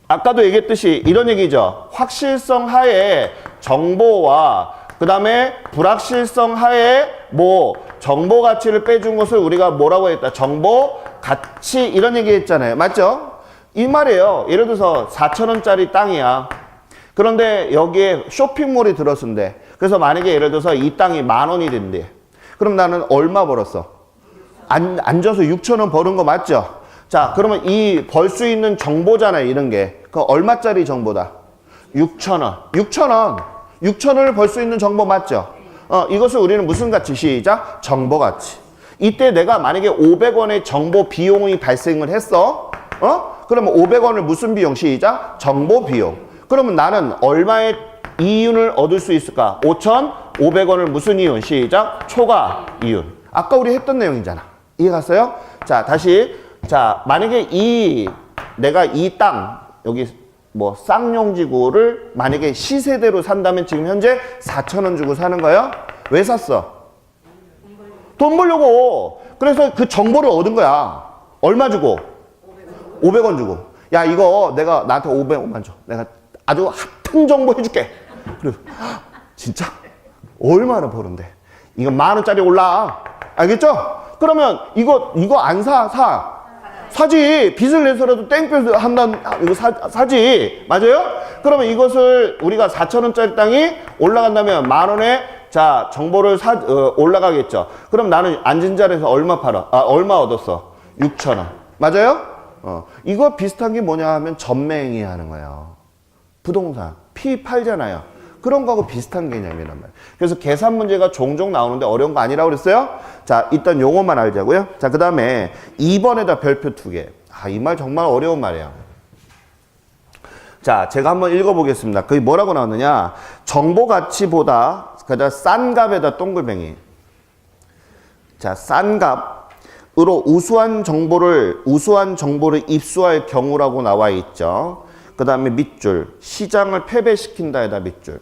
아까도 얘기했듯이 이런 얘기죠. 확실성 하에 정보와 그 다음에 불확실성 하에 뭐 정보 가치를 빼준 것을 우리가 뭐라고 했다? 정보 가치, 이런 얘기 했잖아요. 맞죠? 이 말이에요. 예를 들어서 4,000원짜리 땅이야. 그런데 여기에 쇼핑몰이 들어선대. 그래서 만약에 예를 들어서 이 땅이 10,000원이 된대. 그럼 나는 얼마 벌었어? 앉아서 6,000원 버는 거 맞죠? 자, 그러면 이 벌 수 있는 정보잖아요, 이런 게. 그 얼마짜리 정보다? 6,000원. 6,000원. 6,000원을 벌 수 있는 정보 맞죠? 이것을 우리는 무슨 가치? 시작. 정보 가치. 이때 내가 만약에 500원의 정보 비용이 발생을 했어. 그러면 500원을 무슨 비용? 시작. 정보 비용. 그러면 나는 얼마의 이윤을 얻을 수 있을까? 5,500원을 무슨 이윤? 시작. 초과 이윤. 아까 우리 했던 내용이잖아. 이해 갔어요? 자, 다시. 자, 만약에 내가 이 땅, 여기 뭐 쌍용지구를 만약에 시세대로 산다면 지금 현재 4,000원 주고 사는 거예요? 왜 샀어? 돈 벌려고. 그래서 그 정보를 얻은 거야. 얼마 주고? 500원 주고. 야, 이거 내가 나한테 500원만 줘. 내가 아주 핫한 정보 해줄게. 그래서 진짜? 얼마나 버는데? 이거 10,000원짜리 올라. 알겠죠? 그러면 이거 안 사지. 빚을 내서라도 땡볕 이거 사지. 맞아요? 그러면 이것을 우리가 4,000원짜리 땅이 올라간다면 10,000원에 자, 정보를 올라가겠죠. 그럼 나는 앉은 자리에서 얼마 얻었어? 6,000원. 맞아요? 이거 비슷한 게 뭐냐 하면 전매행위 하는 거예요. 부동산. 팔잖아요. 그런 거하고 비슷한 개념이란 말이에요. 그래서 계산 문제가 종종 나오는데 어려운 거 아니라고 그랬어요? 자, 일단 용어만 알자고요. 자, 그 다음에 2번에다 별표 2개. 이 말 정말 어려운 말이에요. 자, 제가 한번 읽어보겠습니다. 그게 뭐라고 나오느냐. 정보 가치보다 그다 싼 값에다 동글뱅이. 자, 싼 값으로 우수한 정보를 입수할 경우라고 나와 있죠. 그 다음에 밑줄, 시장을 패배시킨다에다 밑줄.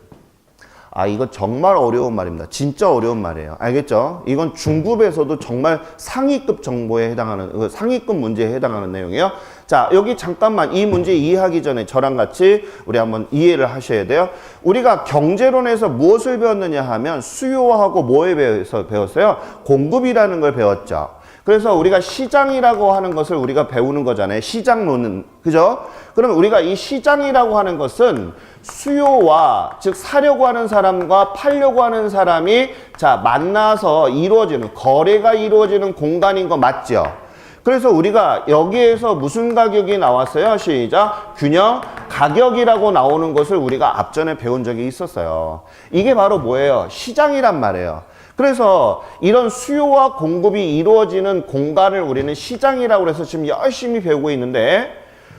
이거 정말 어려운 말입니다. 진짜 어려운 말이에요. 알겠죠? 이건 중급에서도 정말 상위급 정보에 해당하는, 상위급 문제에 해당하는 내용이에요. 자, 여기 잠깐만 이 문제 이해하기 전에 저랑 같이 우리 한번 이해를 하셔야 돼요. 우리가 경제론에서 무엇을 배웠느냐 하면 수요하고 뭐에 배웠어요? 공급이라는 걸 배웠죠. 그래서 우리가 시장이라고 하는 것을 우리가 배우는 거잖아요. 시장론은. 그죠? 그러면 우리가 이 시장이라고 하는 것은 수요와, 즉 사려고 하는 사람과 팔려고 하는 사람이 자, 만나서 이루어지는, 거래가 이루어지는 공간인 거 맞죠? 그래서 우리가 여기에서 무슨 가격이 나왔어요? 시작. 균형 가격이라고 나오는 것을 우리가 앞전에 배운 적이 있었어요. 이게 바로 뭐예요? 시장이란 말이에요. 그래서 이런 수요와 공급이 이루어지는 공간을 우리는 시장이라고 해서 지금 열심히 배우고 있는데,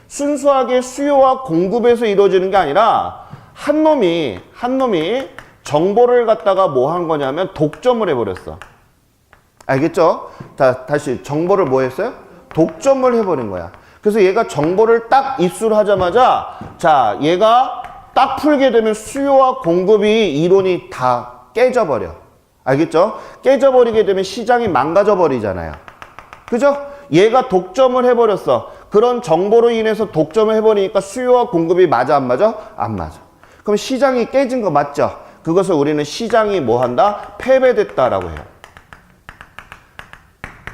순수하게 수요와 공급에서 이루어지는 게 아니라 한 놈이 정보를 갖다가 뭐 한 거냐면 독점을 해버렸어. 알겠죠? 다시 정보를 뭐 했어요? 독점을 해버린 거야. 그래서 얘가 정보를 딱 입수를 하자마자 자, 얘가 딱 풀게 되면 수요와 공급이 이론이 다 깨져버려. 알겠죠? 깨져버리게 되면 시장이 망가져버리잖아요. 그죠? 얘가 독점을 해버렸어. 그런 정보로 인해서 독점을 해버리니까 수요와 공급이 맞아, 안 맞아? 안 맞아. 그럼 시장이 깨진 거 맞죠? 그것을 우리는 시장이 뭐 한다? 패배됐다라고 해요.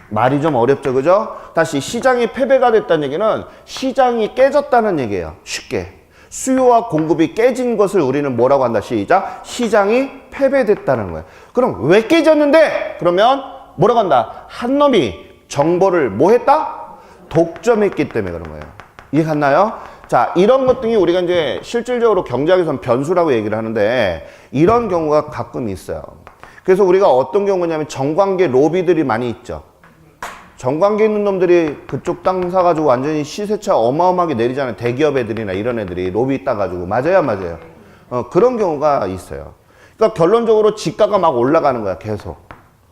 말이 좀 어렵죠, 그죠? 다시 시장이 패배가 됐다는 얘기는 시장이 깨졌다는 얘기예요. 쉽게. 수요와 공급이 깨진 것을 우리는 뭐라고 한다? 시작. 시장이 패배됐다는 거예요. 그럼 왜 깨졌는데? 그러면 뭐라고 한다? 한 놈이 정보를 뭐 했다? 독점했기 때문에 그런 거예요. 이해 갔나요? 자, 이런 것 등이 우리가 이제 실질적으로 경제학에서는 변수라고 얘기를 하는데 이런 경우가 가끔 있어요. 그래서 우리가 어떤 경우냐면 정관계 로비들이 많이 있죠. 정관계 있는 놈들이 그쪽 땅 사가지고 완전히 시세차 어마어마하게 내리잖아요. 대기업 애들이나 이런 애들이 로비 따가지고. 맞아요, 안 맞아요? 그런 경우가 있어요. 그러니까 결론적으로 지가가 막 올라가는 거야, 계속.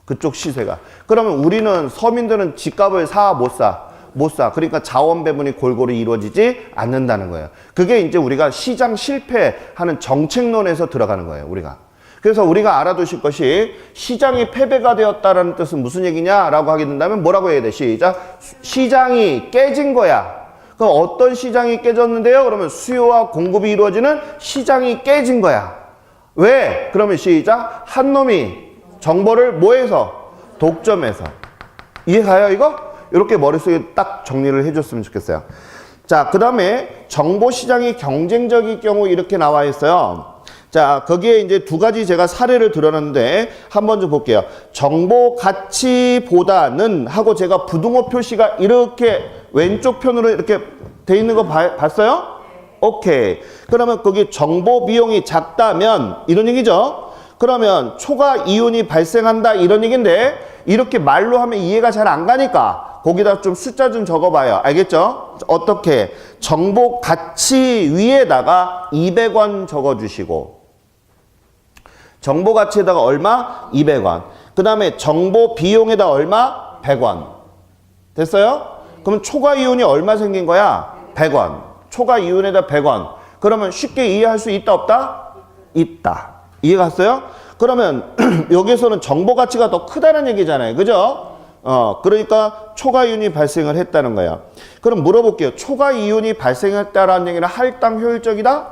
그쪽 시세가. 그러면 우리는 서민들은 집값을 사, 못 사? 못 사. 그러니까 자원 배분이 골고루 이루어지지 않는다는 거예요. 그게 이제 우리가 시장 실패하는 정책론에서 들어가는 거예요, 우리가. 그래서 우리가 알아두실 것이 시장이 패배가 되었다라는 뜻은 무슨 얘기냐라고 하게 된다면 뭐라고 해야 돼? 시작. 시장이 깨진 거야. 그럼 어떤 시장이 깨졌는데요? 그러면 수요와 공급이 이루어지는 시장이 깨진 거야. 왜? 그러면 시작. 한 놈이 정보를 뭐해서? 독점해서. 이해가요, 이거? 이렇게 머릿속에 딱 정리를 해줬으면 좋겠어요. 자, 그 다음에 정보시장이 경쟁적일 경우 이렇게 나와 있어요. 자, 거기에 이제 두 가지 제가 사례를 들어놨는데 한번 좀 볼게요. 정보 가치보다는 하고 제가 부등호 표시가 이렇게 왼쪽 편으로 이렇게 돼 있는 거 봤어요? 오케이. 그러면 거기 정보 비용이 작다면 이런 얘기죠. 그러면 초과 이윤이 발생한다 이런 얘기인데 이렇게 말로 하면 이해가 잘 안 가니까 거기다 좀 숫자 좀 적어봐요. 알겠죠? 어떻게? 정보 가치 위에다가 200원 적어주시고 정보 가치에다가 얼마? 200원. 그 다음에 정보 비용에다 얼마? 100원. 됐어요? 그럼 초과 이윤이 얼마 생긴 거야? 100원. 초과 이윤에다 100원. 그러면 쉽게 이해할 수 있다 없다? 있다. 이해 갔어요? 그러면 여기서는 정보 가치가 더 크다는 얘기잖아요. 그죠? 그러니까 초과 이윤이 발생을 했다는 거예요. 그럼 물어볼게요. 초과 이윤이 발생했다라는 얘기는 할당 효율적이다?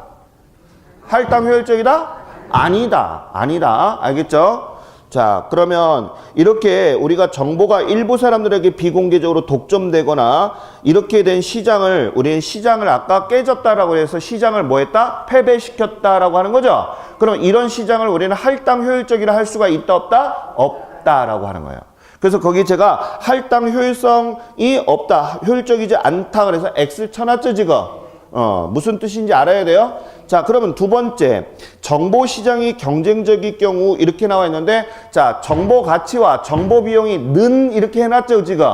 할당 효율적이다? 아니다. 아니다. 알겠죠? 자, 그러면 이렇게 우리가 정보가 일부 사람들에게 비공개적으로 독점되거나 이렇게 된 시장을 우리는 시장을 아까 깨졌다라고 해서 시장을 뭐 했다? 패배시켰다라고 하는 거죠. 그럼 이런 시장을 우리는 할당 효율적이라 할 수가 있다 없다? 없다라고 하는 거예요. 그래서 거기 제가 할당 효율성이 없다, 효율적이지 않다 그래서 X 쳐놨죠 지금. 무슨 뜻인지 알아야 돼요. 자, 그러면 두 번째, 정보시장이 경쟁적일 경우 이렇게 나와 있는데, 자, 정보 가치와 정보 비용이 는 이렇게 해놨죠 지금.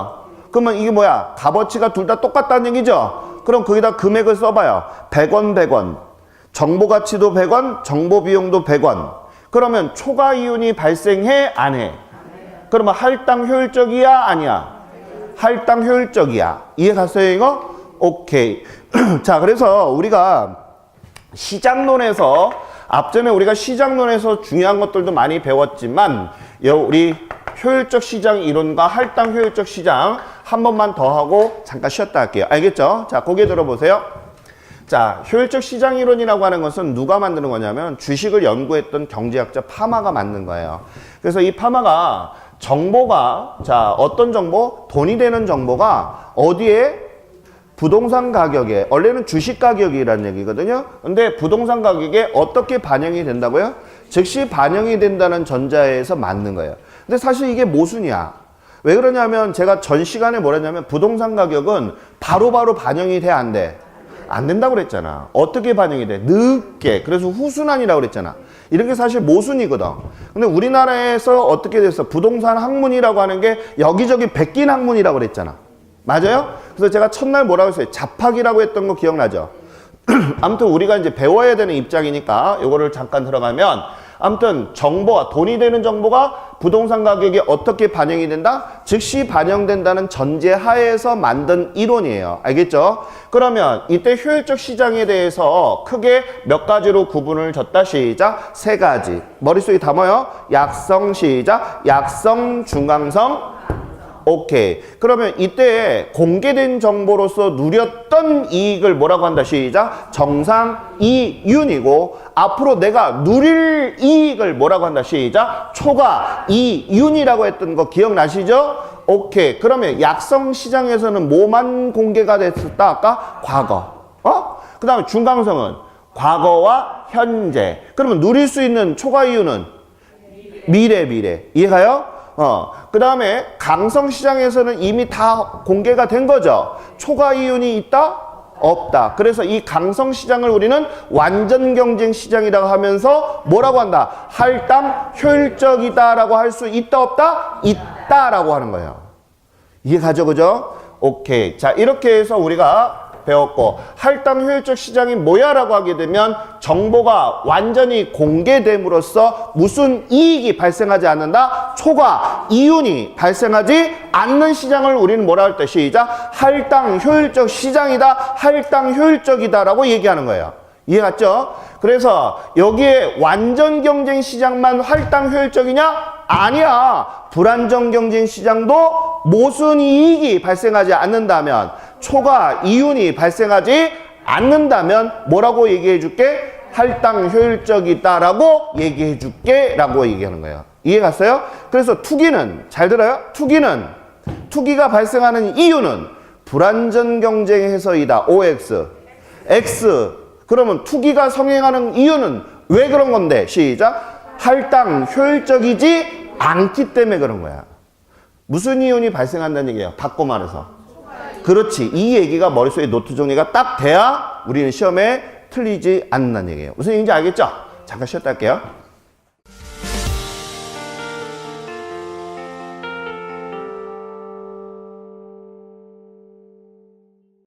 그러면 이게 뭐야? 값어치가 둘 다 똑같다는 얘기죠. 그럼 거기다 금액을 써봐요. 100원 100원. 정보 가치도 100원, 정보 비용도 100원. 그러면 초과 이윤이 발생해 안 해? 그러면 할당 효율적이야 아니야? 할당 효율적이야. 이해 갔어요 이거? 오케이. 자, 그래서 우리가 시장론에서 앞전에 우리가 시장론에서 중요한 것들도 많이 배웠지만 우리 효율적 시장 이론과 할당 효율적 시장 한 번만 더 하고 잠깐 쉬었다 할게요. 알겠죠? 자, 고개 들어보세요. 자, 효율적 시장 이론이라고 하는 것은 누가 만드는 거냐면 주식을 연구했던 경제학자 파마가 만든 거예요. 그래서 이 파마가 정보가, 자, 어떤 정보? 돈이 되는 정보가 어디에? 부동산 가격에, 원래는 주식 가격이라는 얘기거든요. 근데 부동산 가격에 어떻게 반영이 된다고요? 즉시 반영이 된다는 전자에서 맞는 거예요. 근데 사실 이게 모순이야. 왜 그러냐면 제가 전 시간에 뭐랬냐면 부동산 가격은 바로바로 반영이 돼, 안 돼? 안 된다고 그랬잖아. 어떻게 반영이 돼? 늦게. 그래서 후순환이라고 그랬잖아. 이런 게 사실 모순이거든. 근데 우리나라에서 어떻게 됐어? 부동산 학문이라고 하는 게 여기저기 베낀 학문이라고 그랬잖아. 맞아요? 그래서 제가 첫날 뭐라고 했어요? 잡학이라고 했던 거 기억나죠? 아무튼 우리가 이제 배워야 되는 입장이니까 요거를 잠깐 들어가면 아무튼 정보와 돈이 되는 정보가 부동산 가격에 어떻게 반영이 된다? 즉시 반영된다는 전제 하에서 만든 이론이에요. 알겠죠? 그러면 이때 효율적 시장에 대해서 크게 몇 가지로 구분을 줬다. 시작. 세 가지. 머릿속에 담아요. 약성. 시작. 약성, 중강성. 오케이. 그러면 이때 공개된 정보로서 누렸던 이익을 뭐라고 한다? 시작. 정상 이윤이고 앞으로 내가 누릴 이익을 뭐라고 한다? 시작. 초과 이윤이라고 했던 거 기억나시죠? 오케이. 그러면 약성 시장에서는 뭐만 공개가 됐었다? 아까 과거. 그 다음에 중강성은 과거와 현재. 그러면 누릴 수 있는 초과 이윤은 미래. 이해가요? 그 다음에 강성 시장에서는 이미 다 공개가 된 거죠. 초과 이윤이 있다? 없다. 그래서 이 강성 시장을 우리는 완전 경쟁 시장이라고 하면서 뭐라고 한다? 할당 효율적이다라고 할 수 있다 없다? 있다라고 하는 거예요. 이해 가죠, 그죠? 오케이. 자, 이렇게 해서 우리가 배웠고, 할당 효율적 시장이 뭐야라고 하게 되면 정보가 완전히 공개됨으로써 무슨 이익이 발생하지 않는다? 초과 이윤이 발생하지 않는 시장을 우리는 뭐라 할 때? 시작. 할당 효율적 시장이다. 할당 효율적이다라고 얘기하는 거예요. 이해 갔죠? 그래서 여기에 완전 경쟁 시장만 할당 효율적이냐? 아니야. 불안정 경쟁 시장도 모순 이익이 발생하지 않는다면, 초과 이윤이 발생하지 않는다면 뭐라고 얘기해 줄게? 할당 효율적이다라고 얘기해 줄게 라고 얘기하는 거예요. 이해 갔어요? 그래서 투기는, 잘 들어요? 투기가 발생하는 이유는 불안전 경쟁에서이다. OX. X. 그러면 투기가 성행하는 이유는 왜 그런 건데? 시작. 할당 효율적이지 않기 때문에 그런 거야. 무슨 이윤이 발생한다는 얘기예요? 바꿔 말해서. 그렇지. 이 얘기가 머릿속에 노트 정리가 딱 돼야 우리는 시험에 틀리지 않는다는 얘기예요. 무슨 얘기인지 알겠죠? 잠깐 쉬었다 할게요.